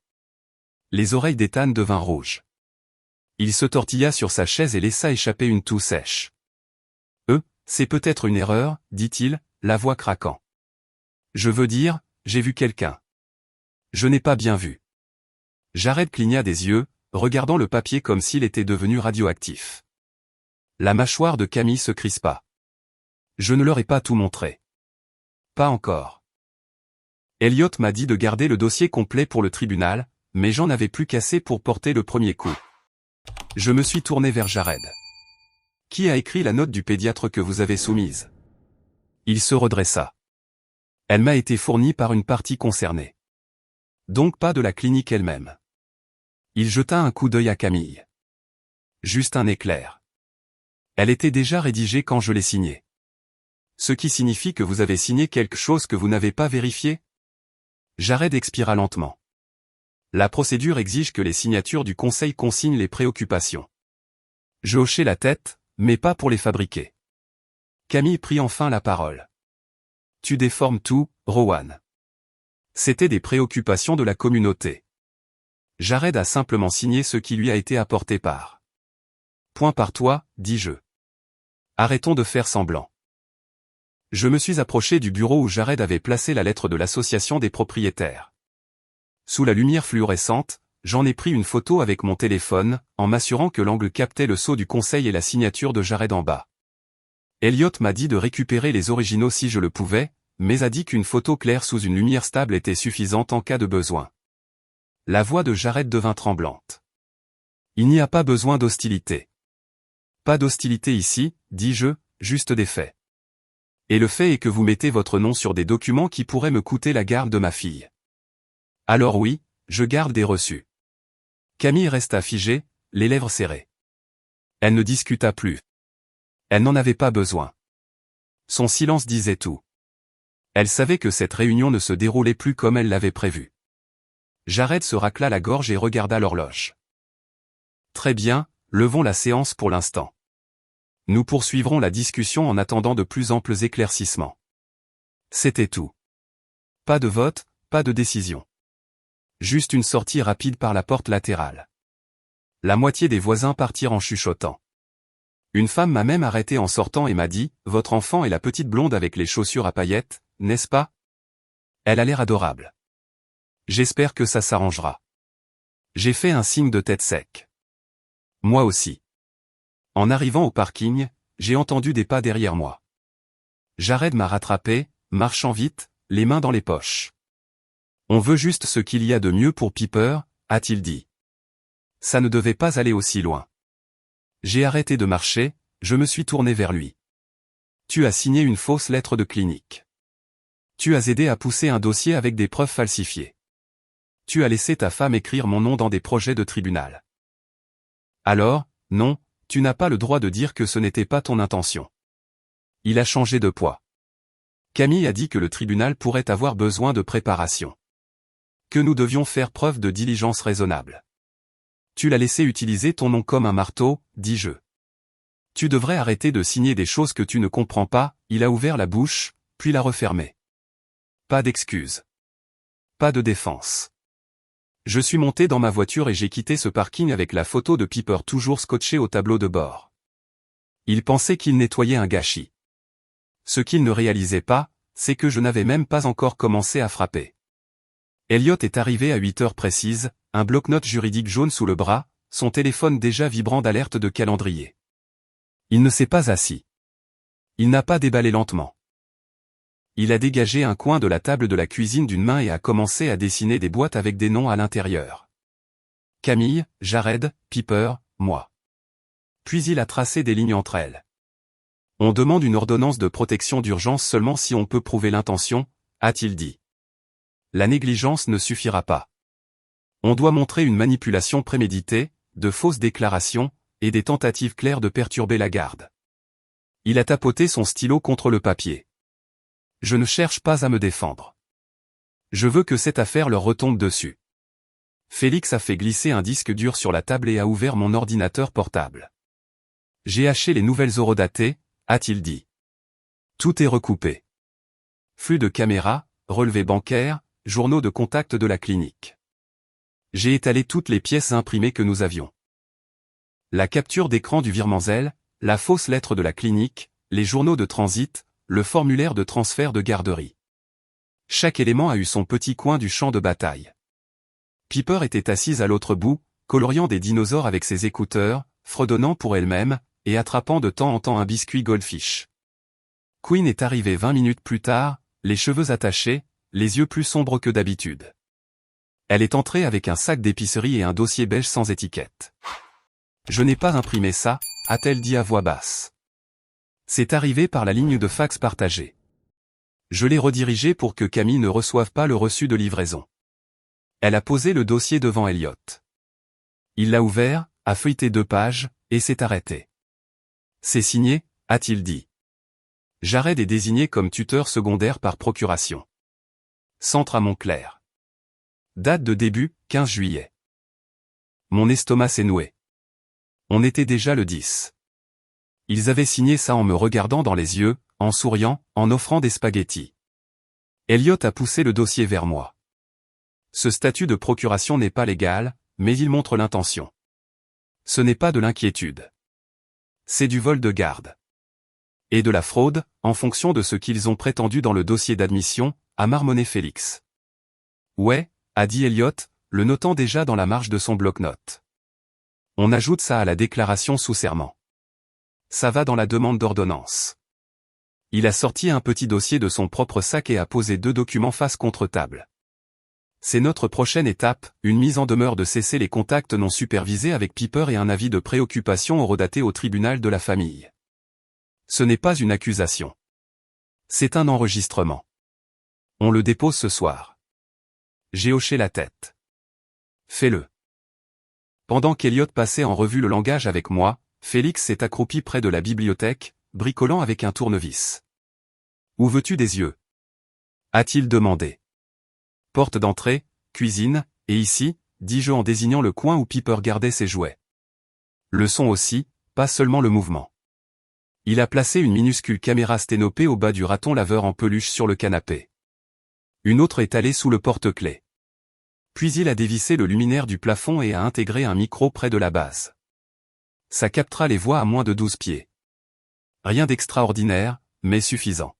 S1: Les oreilles d'Ethan devinrent rouges. Il se tortilla sur sa chaise et laissa échapper une toux sèche. C'est peut-être une erreur, dit-il, la voix craquant. Je veux dire, j'ai vu quelqu'un. Je n'ai pas bien vu. Jared cligna des yeux, regardant le papier comme s'il était devenu radioactif. La mâchoire de Camille se crispa. Je ne leur ai pas tout montré. Pas encore. Elliot m'a dit de garder le dossier complet pour le tribunal, mais j'en avais plus qu'assez pour porter le premier coup. Je me suis tourné vers Jared. Qui a écrit la note du pédiatre que vous avez soumise? Il se redressa. Elle m'a été fournie par une partie concernée. Donc pas de la clinique elle-même. Il jeta un coup d'œil à Camille. Juste un éclair. Elle était déjà rédigée quand je l'ai signée. Ce qui signifie que vous avez signé quelque chose que vous n'avez pas vérifié? Jared expira lentement. La procédure exige que les signatures du conseil consignent les préoccupations. Je hochai la tête, mais pas pour les fabriquer. Camille prit enfin la parole. Tu déformes tout, Rowan. C'étaient des préoccupations de la communauté. Jared a simplement signé ce qui lui a été apporté par. Point par toi, dis-je. Arrêtons de faire semblant. Je me suis approché du bureau où Jared avait placé la lettre de l'association des propriétaires. Sous la lumière fluorescente, j'en ai pris une photo avec mon téléphone, en m'assurant que l'angle captait le sceau du conseil et la signature de Jared en bas. Elliot m'a dit de récupérer les originaux si je le pouvais, mais a dit qu'une photo claire sous une lumière stable était suffisante en cas de besoin. La voix de Jared devint tremblante. Il n'y a pas besoin d'hostilité. Pas d'hostilité ici, dis-je, juste des faits. Et le fait est que vous mettez votre nom sur des documents qui pourraient me coûter la garde de ma fille. Alors oui, je garde des reçus. Camille resta figée, les lèvres serrées. Elle ne discuta plus. Elle n'en avait pas besoin. Son silence disait tout. Elle savait que cette réunion ne se déroulait plus comme elle l'avait prévu. Jared se racla la gorge et regarda l'horloge. Très bien, levons la séance pour l'instant. Nous poursuivrons la discussion en attendant de plus amples éclaircissements. C'était tout. Pas de vote, pas de décision. Juste une sortie rapide par la porte latérale. La moitié des voisins partirent en chuchotant. Une femme m'a même arrêté en sortant et m'a dit « Votre enfant est la petite blonde avec les chaussures à paillettes, n'est-ce pas? Elle a l'air adorable. J'espère que ça s'arrangera. » J'ai fait un signe de tête sec. Moi aussi. En arrivant au parking, j'ai entendu des pas derrière moi. Jared m'a rattrapé, marchant vite, les mains dans les poches. On veut juste ce qu'il y a de mieux pour Piper, a-t-il dit. Ça ne devait pas aller aussi loin. J'ai arrêté de marcher, je me suis tourné vers lui. Tu as signé une fausse lettre de clinique. Tu as aidé à pousser un dossier avec des preuves falsifiées. Tu as laissé ta femme écrire mon nom dans des projets de tribunal. Alors, non, tu n'as pas le droit de dire que ce n'était pas ton intention. Il a changé de poids. Camille a dit que le tribunal pourrait avoir besoin de préparation. Que nous devions faire preuve de diligence raisonnable. Tu l'as laissé utiliser ton nom comme un marteau, dis-je. Tu devrais arrêter de signer des choses que tu ne comprends pas, il a ouvert la bouche, puis l'a refermée. Pas d'excuses. Pas de défense. Je suis monté dans ma voiture et j'ai quitté ce parking avec la photo de Piper toujours scotchée au tableau de bord. Il pensait qu'il nettoyait un gâchis. Ce qu'il ne réalisait pas, c'est que je n'avais même pas encore commencé à frapper. Elliot est arrivé à 8 heures précises, un bloc-notes juridique jaune sous le bras, son téléphone déjà vibrant d'alerte de calendrier. Il ne s'est pas assis. Il n'a pas déballé lentement. Il a dégagé un coin de la table de la cuisine d'une main et a commencé à dessiner des boîtes avec des noms à l'intérieur. Camille, Jared, Piper, moi. Puis il a tracé des lignes entre elles. On demande une ordonnance de protection d'urgence seulement si on peut prouver l'intention, a-t-il dit. La négligence ne suffira pas. On doit montrer une manipulation préméditée, de fausses déclarations, et des tentatives claires de perturber la garde. Il a tapoté son stylo contre le papier. Je ne cherche pas à me défendre. Je veux que cette affaire leur retombe dessus. Félix a fait glisser un disque dur sur la table et a ouvert mon ordinateur portable. J'ai haché les nouvelles horodatées, a-t-il dit. Tout est recoupé. Flux de caméras, relevés bancaires, journaux de contact de la clinique. J'ai étalé toutes les pièces imprimées que nous avions. La capture d'écran du virement Zelle, la fausse lettre de la clinique, les journaux de transit, le formulaire de transfert de garderie. Chaque élément a eu son petit coin du champ de bataille. Piper était assise à l'autre bout, coloriant des dinosaures avec ses écouteurs, fredonnant pour elle-même, et attrapant de temps en temps un biscuit Goldfish. Queen est arrivée 20 minutes plus tard, les cheveux attachés, les yeux plus sombres que d'habitude. Elle est entrée avec un sac d'épicerie et un dossier beige sans étiquette. « Je n'ai pas imprimé ça », a-t-elle dit à voix basse. « C'est arrivé par la ligne de fax partagée. Je l'ai redirigé pour que Camille ne reçoive pas le reçu de livraison. » Elle a posé le dossier devant Elliot. Il l'a ouvert, a feuilleté 2 pages, et s'est arrêté. « C'est signé », a-t-il dit. Jared est désigné comme tuteur secondaire par procuration. Centre à Montclair. Date de début, 15 juillet. Mon estomac s'est noué. On était déjà le 10. Ils avaient signé ça en me regardant dans les yeux, en souriant, en offrant des spaghettis. Elliot a poussé le dossier vers moi. Ce statut de procuration n'est pas légal, mais il montre l'intention. Ce n'est pas de l'inquiétude. C'est du vol de garde. Et de la fraude, en fonction de ce qu'ils ont prétendu dans le dossier d'admission, a marmonné Félix. Ouais, a dit Elliot, le notant déjà dans la marge de son bloc-notes. On ajoute ça à la déclaration sous serment. Ça va dans la demande d'ordonnance. Il a sorti un petit dossier de son propre sac et a posé 2 documents face contre table. C'est notre prochaine étape, une mise en demeure de cesser les contacts non supervisés avec Piper et un avis de préoccupation horodaté au tribunal de la famille. Ce n'est pas une accusation. C'est un enregistrement. On le dépose ce soir. J'ai hoché la tête. Fais-le. Pendant qu'Elliot passait en revue le langage avec moi, Félix s'est accroupi près de la bibliothèque, bricolant avec un tournevis. « Où veux-tu des yeux ?» a-t-il demandé. « Porte d'entrée, cuisine, et ici » dis-je en désignant le coin où Piper gardait ses jouets. Le son aussi, pas seulement le mouvement. Il a placé une minuscule caméra sténopée au bas du raton laveur en peluche sur le canapé. Une autre est allée sous le porte-clés. Puis il a dévissé le luminaire du plafond et a intégré un micro près de la base. Ça captera les voix à moins de 12 pieds. Rien d'extraordinaire, mais suffisant.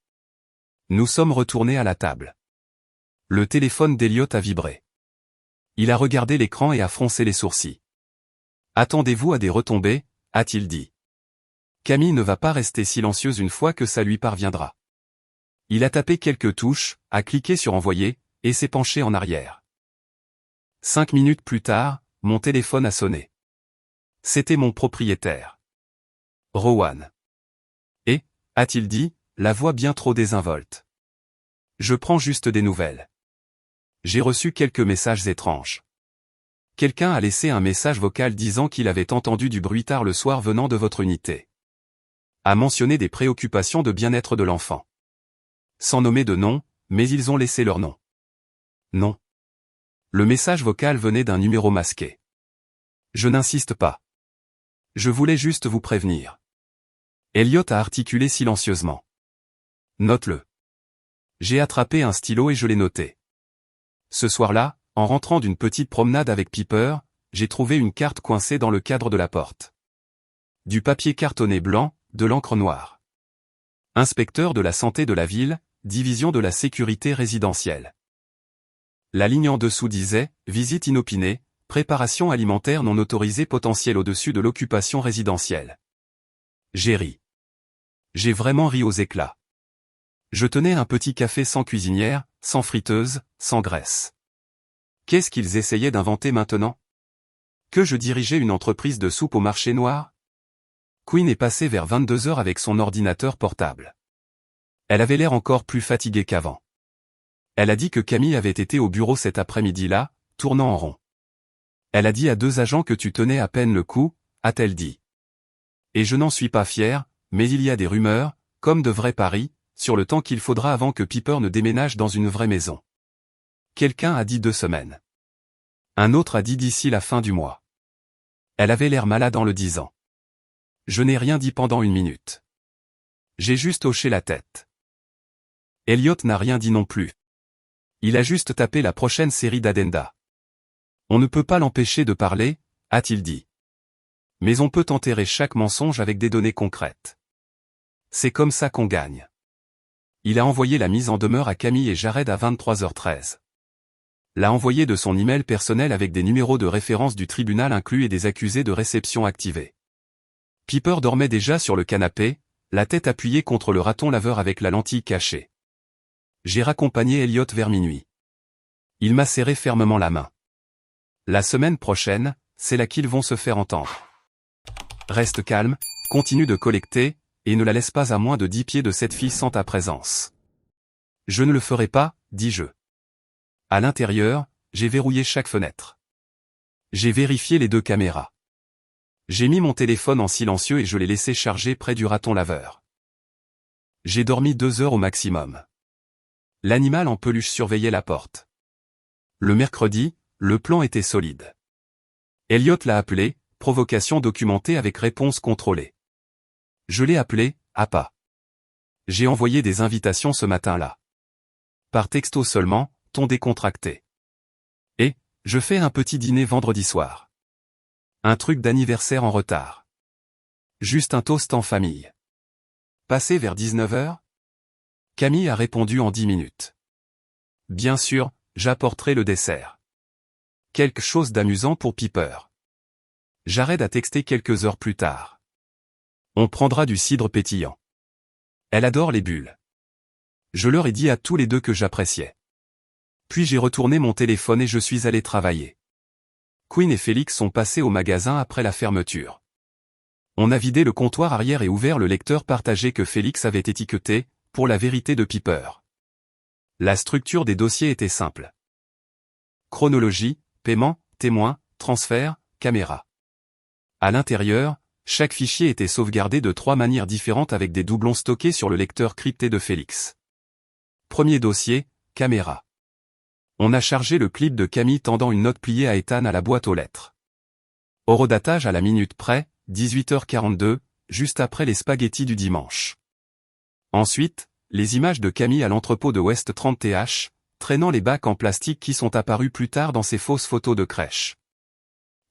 S1: Nous sommes retournés à la table. Le téléphone d'Elliot a vibré. Il a regardé l'écran et a froncé les sourcils. « Attendez-vous à des retombées » a-t-il dit. Camille ne va pas rester silencieuse une fois que ça lui parviendra. Il a tapé quelques touches, a cliqué sur envoyer, et s'est penché en arrière. 5 minutes plus tard, mon téléphone a sonné. C'était mon propriétaire. Rowan. Et, a-t-il dit, la voix bien trop désinvolte. Je prends juste des nouvelles. J'ai reçu quelques messages étranges. Quelqu'un a laissé un message vocal disant qu'il avait entendu du bruit tard le soir venant de votre unité. A mentionné des préoccupations de bien-être de l'enfant. Sans nommer de nom, mais ils ont laissé leur nom. Non. Le message vocal venait d'un numéro masqué. Je n'insiste pas. Je voulais juste vous prévenir. Elliot a articulé silencieusement. Note-le. J'ai attrapé un stylo et je l'ai noté. Ce soir-là, en rentrant d'une petite promenade avec Piper, j'ai trouvé une carte coincée dans le cadre de la porte. Du papier cartonné blanc, de l'encre noire. Inspecteur de la santé de la ville, division de la sécurité résidentielle. La ligne en dessous disait « Visite inopinée, préparation alimentaire non autorisée potentielle au-dessus de l'occupation résidentielle ». J'ai ri. J'ai vraiment ri aux éclats. Je tenais un petit café sans cuisinière, sans friteuse, sans graisse. Qu'est-ce qu'ils essayaient d'inventer maintenant? Que je dirigeais une entreprise de soupe au marché noir? Queen est passée vers 22 heures avec son ordinateur portable. Elle avait l'air encore plus fatiguée qu'avant. Elle a dit que Camille avait été au bureau cet après-midi-là, tournant en rond. Elle a dit à 2 agents que tu tenais à peine le coup, a-t-elle dit. Et je n'en suis pas fier, mais il y a des rumeurs, comme de vrais paris, sur le temps qu'il faudra avant que Piper ne déménage dans une vraie maison. Quelqu'un a dit 2 semaines. Un autre a dit d'ici la fin du mois. Elle avait l'air malade en le disant. Je n'ai rien dit pendant 1 minute. J'ai juste hoché la tête. Elliot n'a rien dit non plus. Il a juste tapé la prochaine série d'addenda. On ne peut pas l'empêcher de parler, a-t-il dit. Mais on peut enterrer chaque mensonge avec des données concrètes. C'est comme ça qu'on gagne. Il a envoyé la mise en demeure à Camille et Jared à 23h13. L'a envoyé de son email personnel avec des numéros de référence du tribunal inclus et des accusés de réception activés. Piper dormait déjà sur le canapé, la tête appuyée contre le raton laveur avec la lentille cachée. J'ai raccompagné Elliot vers minuit. Il m'a serré fermement la main. La semaine prochaine, c'est là qu'ils vont se faire entendre. Reste calme, continue de collecter, et ne la laisse pas à moins de 10 pieds de cette fille sans ta présence. Je ne le ferai pas, dis-je. À l'intérieur, j'ai verrouillé chaque fenêtre. J'ai vérifié les 2 caméras. J'ai mis mon téléphone en silencieux et je l'ai laissé charger près du raton laveur. J'ai dormi 2 heures au maximum. L'animal en peluche surveillait la porte. Le mercredi, le plan était solide. Elliot l'a appelé, provocation documentée avec réponse contrôlée. Je l'ai appelé, à pas. J'ai envoyé des invitations ce matin-là. Par texto seulement, ton décontracté. Et, je fais un petit dîner vendredi soir. Un truc d'anniversaire en retard. Juste un toast en famille. Passé vers 19 h? Camille a répondu en 10 minutes. Bien sûr, j'apporterai le dessert. Quelque chose d'amusant pour Piper. Jared a texté quelques heures plus tard. On prendra du cidre pétillant. Elle adore les bulles. Je leur ai dit à tous les 2 que j'appréciais. Puis j'ai retourné mon téléphone et je suis allé travailler. Quinn et Félix sont passés au magasin après la fermeture. On a vidé le comptoir arrière et ouvert le lecteur partagé que Félix avait étiqueté, pour la vérité de Piper. La structure des dossiers était simple. Chronologie, paiement, témoin, transfert, caméra. À l'intérieur, chaque fichier était sauvegardé de 3 manières différentes avec des doublons stockés sur le lecteur crypté de Félix. Premier dossier, caméra. On a chargé le clip de Camille tendant une note pliée à Ethan à la boîte aux lettres. Horodatage à la minute près, 18h42, juste après les spaghettis du dimanche. Ensuite, les images de Camille à l'entrepôt de West 30th, traînant les bacs en plastique qui sont apparus plus tard dans ses fausses photos de crèche.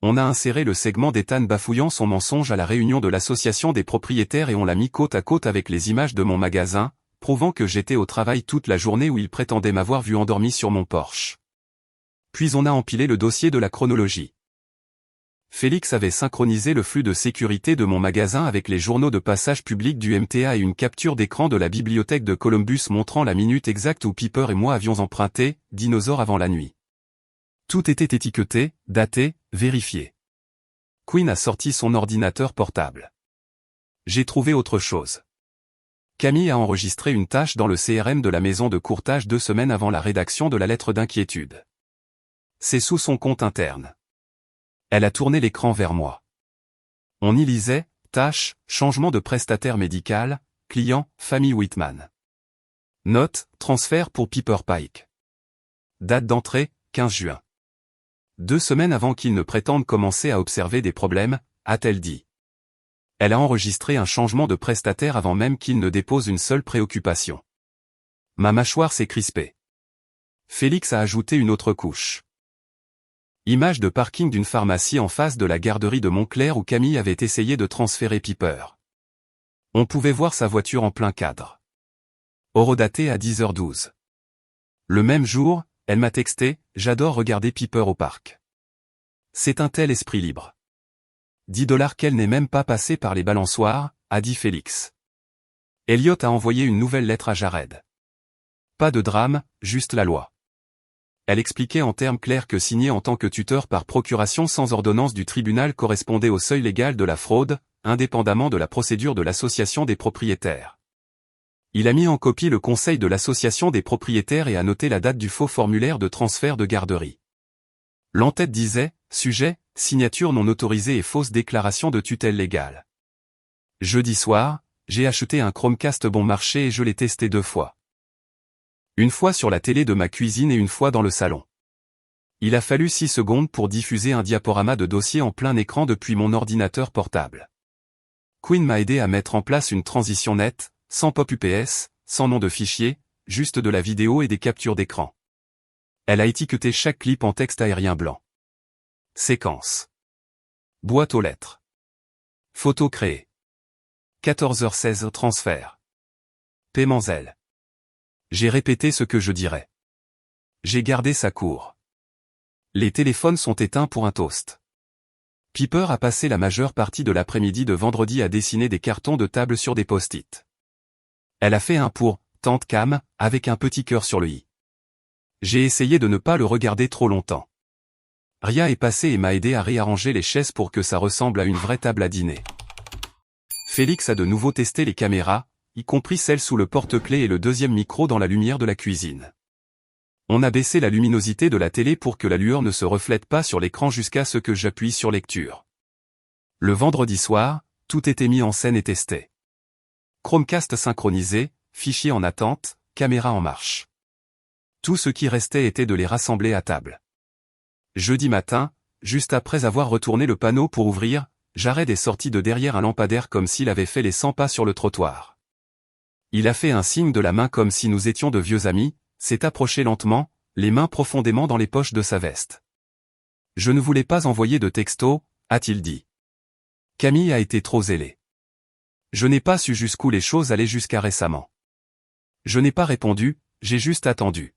S1: On a inséré le segment d'Ethan bafouillant son mensonge à la réunion de l'association des propriétaires et on l'a mis côte à côte avec les images de mon magasin, prouvant que j'étais au travail toute la journée où il prétendait m'avoir vu endormi sur mon Porsche. Puis on a empilé le dossier de la chronologie. Félix avait synchronisé le flux de sécurité de mon magasin avec les journaux de passage public du MTA et une capture d'écran de la bibliothèque de Columbus montrant la minute exacte où Piper et moi avions emprunté, dinosaure avant la nuit. Tout était étiqueté, daté, vérifié. Quinn a sorti son ordinateur portable. J'ai trouvé autre chose. Camille a enregistré une tâche dans le CRM de la maison de courtage 2 semaines avant la rédaction de la lettre d'inquiétude. C'est sous son compte interne. Elle a tourné l'écran vers moi. On y lisait, tâche, changement de prestataire médical, client, famille Whitman. Note, transfert pour Piper Pike. Date d'entrée, 15 juin. 2 semaines avant qu'il ne prétende commencer à observer des problèmes, a-t-elle dit. Elle a enregistré un changement de prestataire avant même qu'il ne dépose une seule préoccupation. Ma mâchoire s'est crispée. Félix a ajouté une autre couche. Image de parking d'une pharmacie en face de la garderie de Montclair où Camille avait essayé de transférer Piper. On pouvait voir sa voiture en plein cadre. Horodaté à 10h12. Le même jour, elle m'a texté, j'adore regarder Piper au parc. C'est un tel esprit libre. 10 $ qu'elle n'est même pas passée par les balançoires, a dit Félix. Elliot a envoyé une nouvelle lettre à Jared. Pas de drame, juste la loi. Elle expliquait en termes clairs que signer en tant que tuteur par procuration sans ordonnance du tribunal correspondait au seuil légal de la fraude, indépendamment de la procédure de l'association des propriétaires. Il a mis en copie le conseil de l'association des propriétaires et a noté la date du faux formulaire de transfert de garderie. L'entête disait, sujet, signature non autorisée et fausse déclaration de tutelle légale. Jeudi soir, j'ai acheté un Chromecast bon marché et je l'ai testé 2 fois. Une fois sur la télé de ma cuisine et une fois dans le salon. Il a fallu 6 secondes pour diffuser un diaporama de dossier en plein écran depuis mon ordinateur portable. Quinn m'a aidé à mettre en place une transition nette, sans pop UPS, sans nom de fichier, juste de la vidéo et des captures d'écran. Elle a étiqueté chaque clip en texte aérien blanc. Séquence. Boîte aux lettres. Photo créée. 14h16 transfert. Paiement Zelle. J'ai répété ce que je dirais. J'ai gardé sa cour. Les téléphones sont éteints pour un toast. Piper a passé la majeure partie de l'après-midi de vendredi à dessiner des cartons de table sur des post-it. Elle a fait un pour « Tante Cam » avec un petit cœur sur le i. J'ai essayé de ne pas le regarder trop longtemps. Ria est passée et m'a aidé à réarranger les chaises pour que ça ressemble à une vraie table à dîner. Félix a de nouveau testé les caméras, y compris celle sous le porte-clés et le deuxième micro dans la lumière de la cuisine. On a baissé la luminosité de la télé pour que la lueur ne se reflète pas sur l'écran jusqu'à ce que j'appuie sur lecture. Le vendredi soir, tout était mis en scène et testé. Chromecast synchronisé, fichier en attente, caméra en marche. Tout ce qui restait était de les rassembler à table. Jeudi matin, juste après avoir retourné le panneau pour ouvrir, Jared est sorti de derrière un lampadaire comme s'il avait fait les 100 pas sur le trottoir. Il a fait un signe de la main comme si nous étions de vieux amis, s'est approché lentement, les mains profondément dans les poches de sa veste. « Je ne voulais pas envoyer de texto », a-t-il dit. Camille a été trop zélée. Je n'ai pas su jusqu'où les choses allaient jusqu'à récemment. Je n'ai pas répondu, j'ai juste attendu.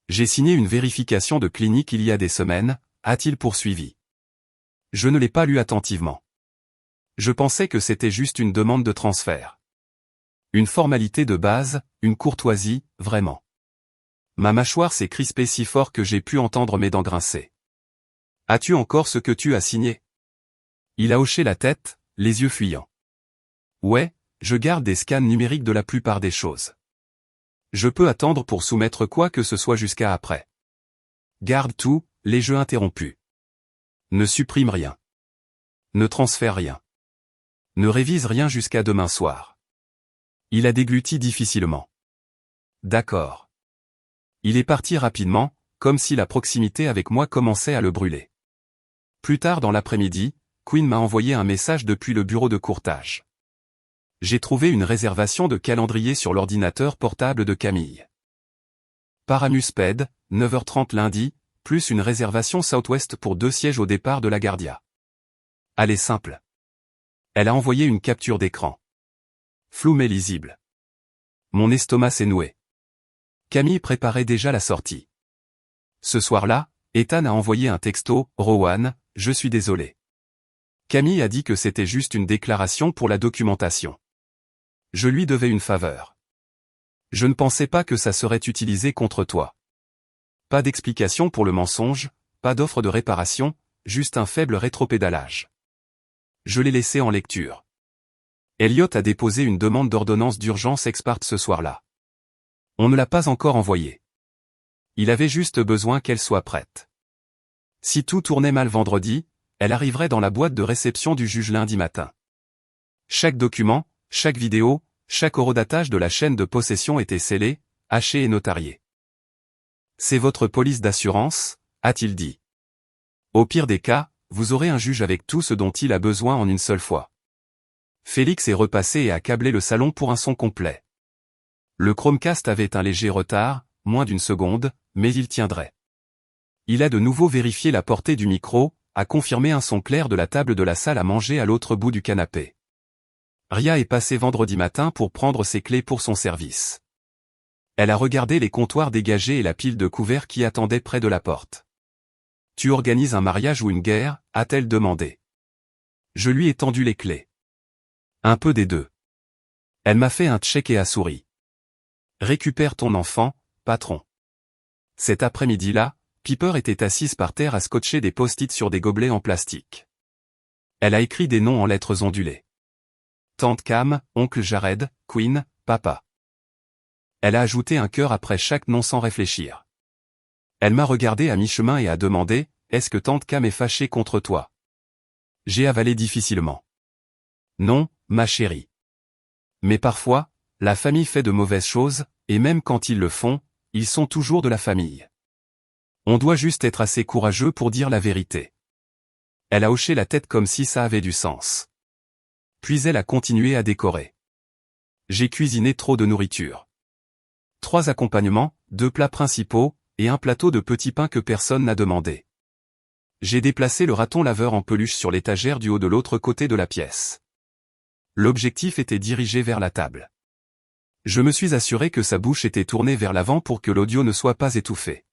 S1: J'ai signé une vérification de clinique il y a des semaines, a-t-il poursuivi. Je ne l'ai pas lu attentivement. Je pensais que c'était juste une demande de transfert. Une formalité de base, une courtoisie, vraiment. Ma mâchoire s'est crispée si fort que j'ai pu entendre mes dents grincer. As-tu encore ce que tu as signé? Il a hoché la tête, les yeux fuyants. Ouais, je garde des scans numériques de la plupart des choses. Je peux attendre pour soumettre quoi que ce soit jusqu'à après. Garde tout, les jeux interrompus. Ne supprime rien. Ne transfère rien. Ne révise rien jusqu'à demain soir. Il a dégluti difficilement. D'accord. Il est parti rapidement, comme si la proximité avec moi commençait à le brûler. Plus tard dans l'après-midi, Quinn m'a envoyé un message depuis le bureau de courtage. J'ai trouvé une réservation de calendrier sur l'ordinateur portable de Camille. Paramusped, 9h30 lundi, plus une réservation Southwest pour 2 sièges au départ de LaGuardia. Allez simple. Elle a envoyé une capture d'écran. Flou mais lisible. Mon estomac s'est noué. Camille préparait déjà la sortie. Ce soir-là, Ethan a envoyé un texto, « Rowan, je suis désolé. » Camille a dit que c'était juste une déclaration pour la documentation. Je lui devais une faveur. Je ne pensais pas que ça serait utilisé contre toi. Pas d'explication pour le mensonge, pas d'offre de réparation, juste un faible rétropédalage. Je l'ai laissé en lecture. Elliot a déposé une demande d'ordonnance d'urgence ex parte ce soir-là. On ne l'a pas encore envoyée. Il avait juste besoin qu'elle soit prête. Si tout tournait mal vendredi, elle arriverait dans la boîte de réception du juge lundi matin. Chaque document, chaque vidéo, chaque horodatage de la chaîne de possession était scellé, haché et notarié. C'est votre police d'assurance, a-t-il dit. Au pire des cas, vous aurez un juge avec tout ce dont il a besoin en une seule fois. Félix est repassé et a câblé le salon pour un son complet. Le Chromecast avait un léger retard, moins d'1 seconde, mais il tiendrait. Il a de nouveau vérifié la portée du micro, a confirmé un son clair de la table de la salle à manger à l'autre bout du canapé. Ria est passée vendredi matin pour prendre ses clés pour son service. Elle a regardé les comptoirs dégagés et la pile de couverts qui attendait près de la porte. « Tu organises un mariage ou une guerre ?» a-t-elle demandé. Je lui ai tendu les clés. Un peu des deux. Elle m'a fait un check et a souri. Récupère ton enfant, patron. Cet après-midi-là, Piper était assise par terre à scotcher des post-it sur des gobelets en plastique. Elle a écrit des noms en lettres ondulées. Tante Cam, oncle Jared, Quinn, papa. Elle a ajouté un cœur après chaque nom sans réfléchir. Elle m'a regardé à mi-chemin et a demandé, « Est-ce que Tante Cam est fâchée contre toi ?» J'ai avalé difficilement. « Non, ma chérie. Mais parfois, la famille fait de mauvaises choses, et même quand ils le font, ils sont toujours de la famille. On doit juste être assez courageux pour dire la vérité. » Elle a hoché la tête comme si ça avait du sens. Puis elle a continué à décorer. J'ai cuisiné trop de nourriture. 3 accompagnements, 2 plats principaux, et un plateau de petits pains que personne n'a demandé. J'ai déplacé le raton laveur en peluche sur l'étagère du haut de l'autre côté de la pièce. L'objectif était dirigé vers la table. Je me suis assuré que sa bouche était tournée vers l'avant pour que l'audio ne soit pas étouffé.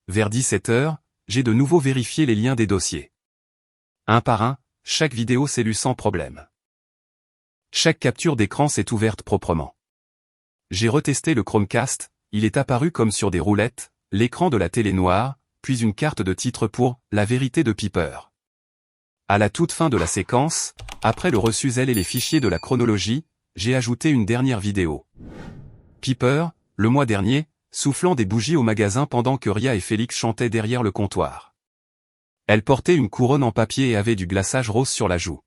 S1: Vers 17h, j'ai de nouveau vérifié les liens des dossiers. Un par un, chaque vidéo s'est lue sans problème. Chaque capture d'écran s'est ouverte proprement. J'ai retesté le Chromecast, il est apparu comme sur des roulettes, l'écran de la télé noire, puis une carte de titre pour « La vérité de Piper ». À la toute fin de la séquence, après le reçu-zèle et les fichiers de la chronologie, j'ai ajouté une dernière vidéo. Piper, le mois dernier, soufflant des bougies au magasin pendant que Ria et Félix chantaient derrière le comptoir. Elle portait une couronne en papier et avait du glaçage rose sur la joue.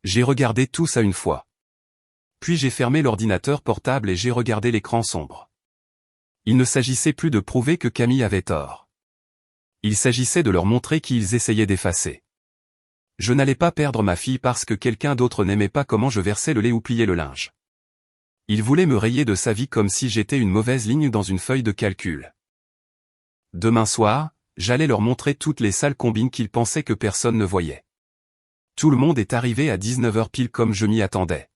S1: J'ai regardé tout ça une fois. Puis j'ai fermé l'ordinateur portable et j'ai regardé l'écran sombre. Il ne s'agissait plus de prouver que Camille avait tort. Il s'agissait de leur montrer qui ils essayaient d'effacer. Je n'allais pas perdre ma fille parce que quelqu'un d'autre n'aimait pas comment je versais le lait ou pliais le linge. Il voulait me rayer de sa vie comme si j'étais une mauvaise ligne dans une feuille de calcul. Demain soir, j'allais leur montrer toutes les sales combines qu'ils pensaient que personne ne voyait. Tout le monde est arrivé à 19h pile comme je m'y attendais.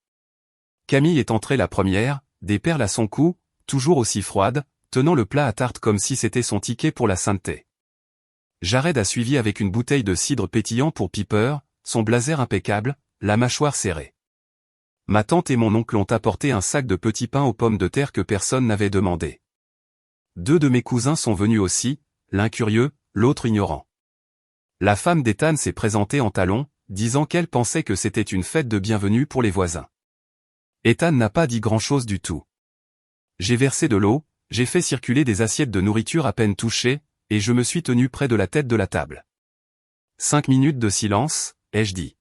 S1: Camille est entrée la première, des perles à son cou, toujours aussi froide, tenant le plat à tarte comme si c'était son ticket pour la sainteté. Jared a suivi avec une bouteille de cidre pétillant pour Piper, son blazer impeccable, la mâchoire serrée. Ma tante et mon oncle ont apporté un sac de petits pains aux pommes de terre que personne n'avait demandé. 2 de mes cousins sont venus aussi, l'un curieux, l'autre ignorant. La femme d'Ethan s'est présentée en talons, disant qu'elle pensait que c'était une fête de bienvenue pour les voisins. Ethan n'a pas dit grand-chose du tout. J'ai versé de l'eau, j'ai fait circuler des assiettes de nourriture à peine touchées, et je me suis tenu près de la tête de la table. 5 minutes de silence, ai-je dit.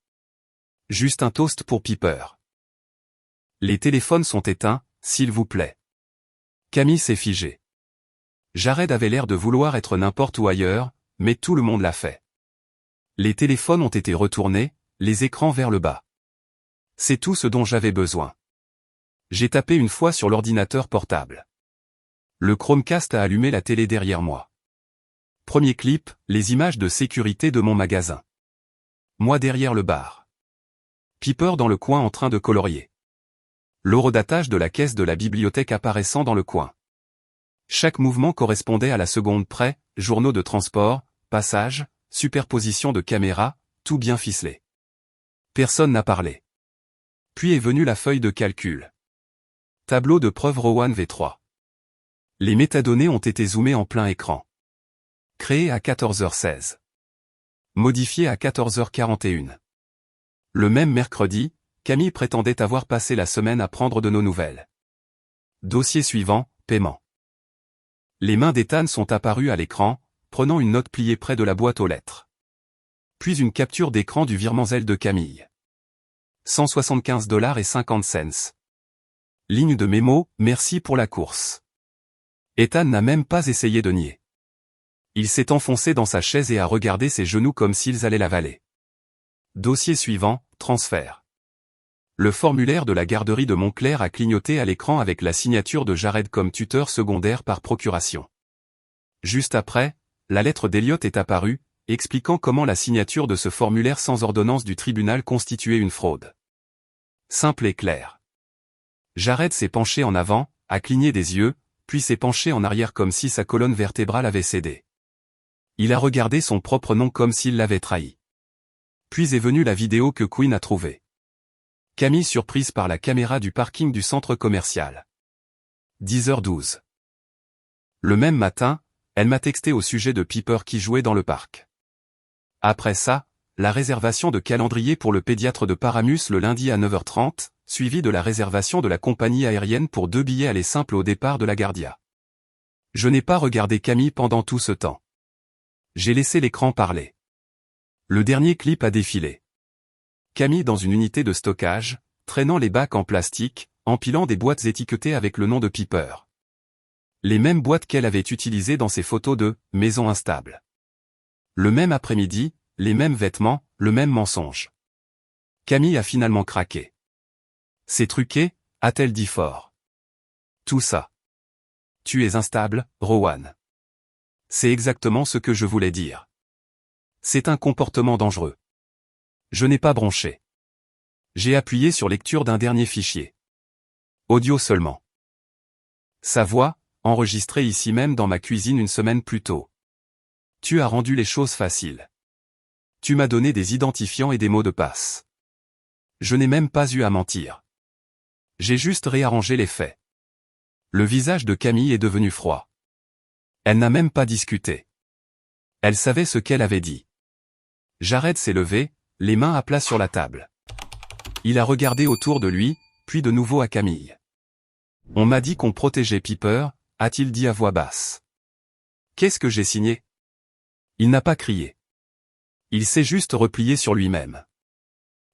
S1: Juste un toast pour Piper. Les téléphones sont éteints, s'il vous plaît. Camille s'est figée. Jared avait l'air de vouloir être n'importe où ailleurs, mais tout le monde l'a fait. Les téléphones ont été retournés, les écrans vers le bas. C'est tout ce dont j'avais besoin. J'ai tapé une fois sur l'ordinateur portable. Le Chromecast a allumé la télé derrière moi. Premier clip, les images de sécurité de mon magasin. Moi derrière le bar. Piper dans le coin en train de colorier. L'horodatage de la caisse de la bibliothèque apparaissant dans le coin. Chaque mouvement correspondait à la seconde près, journaux de transport, passages, superposition de caméras, tout bien ficelé. Personne n'a parlé. Puis est venue la feuille de calcul. Tableau de preuve Rowan V3. Les métadonnées ont été zoomées en plein écran. Créé à 14h16. Modifié à 14h41. Le même mercredi, Camille prétendait avoir passé la semaine à prendre de nos nouvelles. Dossier suivant, paiement. Les mains d'Ethan sont apparues à l'écran, prenant une note pliée près de la boîte aux lettres. Puis une capture d'écran du virement Zelle de Camille. 175,50 $. Ligne de mémo, merci pour la course. Ethan n'a même pas essayé de nier. Il s'est enfoncé dans sa chaise et a regardé ses genoux comme s'ils allaient l'avaler. Dossier suivant, transfert. Le formulaire de la garderie de Montclair a clignoté à l'écran avec la signature de Jared comme tuteur secondaire par procuration. Juste après, la lettre d'Elliott est apparue, expliquant comment la signature de ce formulaire sans ordonnance du tribunal constituait une fraude. Simple et clair. Jared s'est penché en avant, a cligné des yeux, puis s'est penché en arrière comme si sa colonne vertébrale avait cédé. Il a regardé son propre nom comme s'il l'avait trahi. Puis est venue la vidéo que Quinn a trouvée. Camille surprise par la caméra du parking du centre commercial. 10h12. Le même matin, elle m'a texté au sujet de Piper qui jouait dans le parc. Après ça, la réservation de calendrier pour le pédiatre de Paramus le lundi à 9h30, suivie de la réservation de la compagnie aérienne pour 2 billets aller simple au départ de LaGuardia. Je n'ai pas regardé Camille pendant tout ce temps. J'ai laissé l'écran parler. Le dernier clip a défilé. Camille dans une unité de stockage, traînant les bacs en plastique, empilant des boîtes étiquetées avec le nom de Piper. Les mêmes boîtes qu'elle avait utilisées dans ses photos de « maison instable ». Le même après-midi, les mêmes vêtements, le même mensonge. Camille a finalement craqué. C'est truqué, a-t-elle dit fort. Tout ça. Tu es instable, Rowan. C'est exactement ce que je voulais dire. C'est un comportement dangereux. Je n'ai pas bronché. J'ai appuyé sur lecture d'un dernier fichier. Audio seulement. Sa voix, enregistrée ici même dans ma cuisine une semaine plus tôt. Tu as rendu les choses faciles. Tu m'as donné des identifiants et des mots de passe. Je n'ai même pas eu à mentir. J'ai juste réarrangé les faits. Le visage de Camille est devenu froid. Elle n'a même pas discuté. Elle savait ce qu'elle avait dit. Jared s'est levé, les mains à plat sur la table. Il a regardé autour de lui, puis de nouveau à Camille. On m'a dit qu'on protégeait Piper, a-t-il dit à voix basse. Qu'est-ce que j'ai signé? Il n'a pas crié. Il s'est juste replié sur lui-même.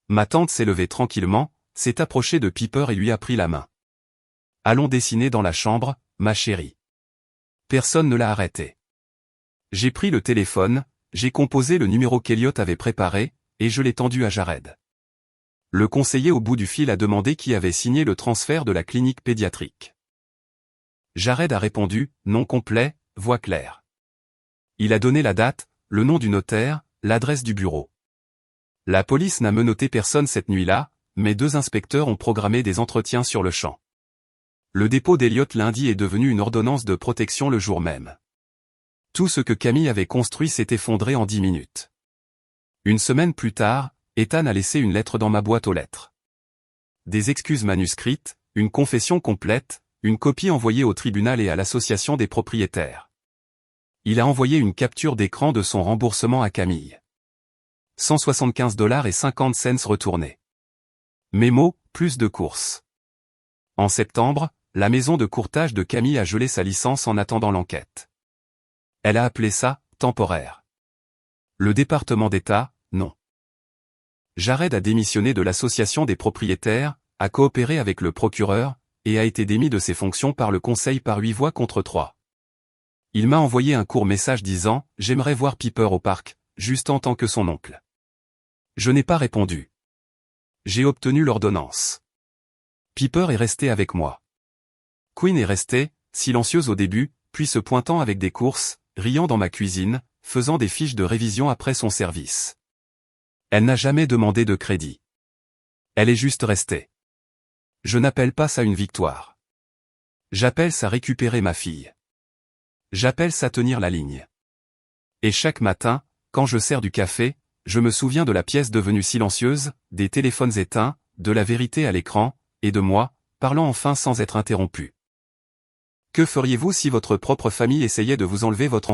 S1: Ma tante s'est levée tranquillement, s'est approchée de Piper et lui a pris la main. Allons dessiner dans la chambre, ma chérie. Personne ne l'a arrêté. J'ai pris le téléphone, j'ai composé le numéro qu'Elliot avait préparé, et je l'ai tendu à Jared. Le conseiller au bout du fil a demandé qui avait signé le transfert de la clinique pédiatrique. Jared a répondu, nom complet, voix claire. Il a donné la date, le nom du notaire, l'adresse du bureau. La police n'a menotté personne cette nuit-là, mais 2 inspecteurs ont programmé des entretiens sur le champ. Le dépôt d'Elliot lundi est devenu une ordonnance de protection le jour même. Tout ce que Camille avait construit s'est effondré en 10 minutes. Une semaine plus tard, Ethan a laissé une lettre dans ma boîte aux lettres. Des excuses manuscrites, une confession complète, une copie envoyée au tribunal et à l'association des propriétaires. Il a envoyé une capture d'écran de son remboursement à Camille. 175,50 $ retournés. Mémo, plus de courses. En septembre, la maison de courtage de Camille a gelé sa licence en attendant l'enquête. Elle a appelé ça « temporaire ». Le département d'État, non. Jared a démissionné de l'association des propriétaires, a coopéré avec le procureur, et a été démis de ses fonctions par le conseil par 8 voix contre 3. Il m'a envoyé un court message disant « J'aimerais voir Piper au parc, juste en tant que son oncle ». Je n'ai pas répondu. J'ai obtenu l'ordonnance. Piper est resté avec moi. Quinn est restée, silencieuse au début, puis se pointant avec des courses, riant dans ma cuisine, faisant des fiches de révision après son service. Elle n'a jamais demandé de crédit. Elle est juste restée. Je n'appelle pas ça une victoire. J'appelle ça récupérer ma fille. J'appelle ça tenir la ligne. Et chaque matin, quand je sers du café, je me souviens de la pièce devenue silencieuse, des téléphones éteints, de la vérité à l'écran, et de moi, parlant enfin sans être interrompu. Que feriez-vous si votre propre famille essayait de vous enlever votre enfant ?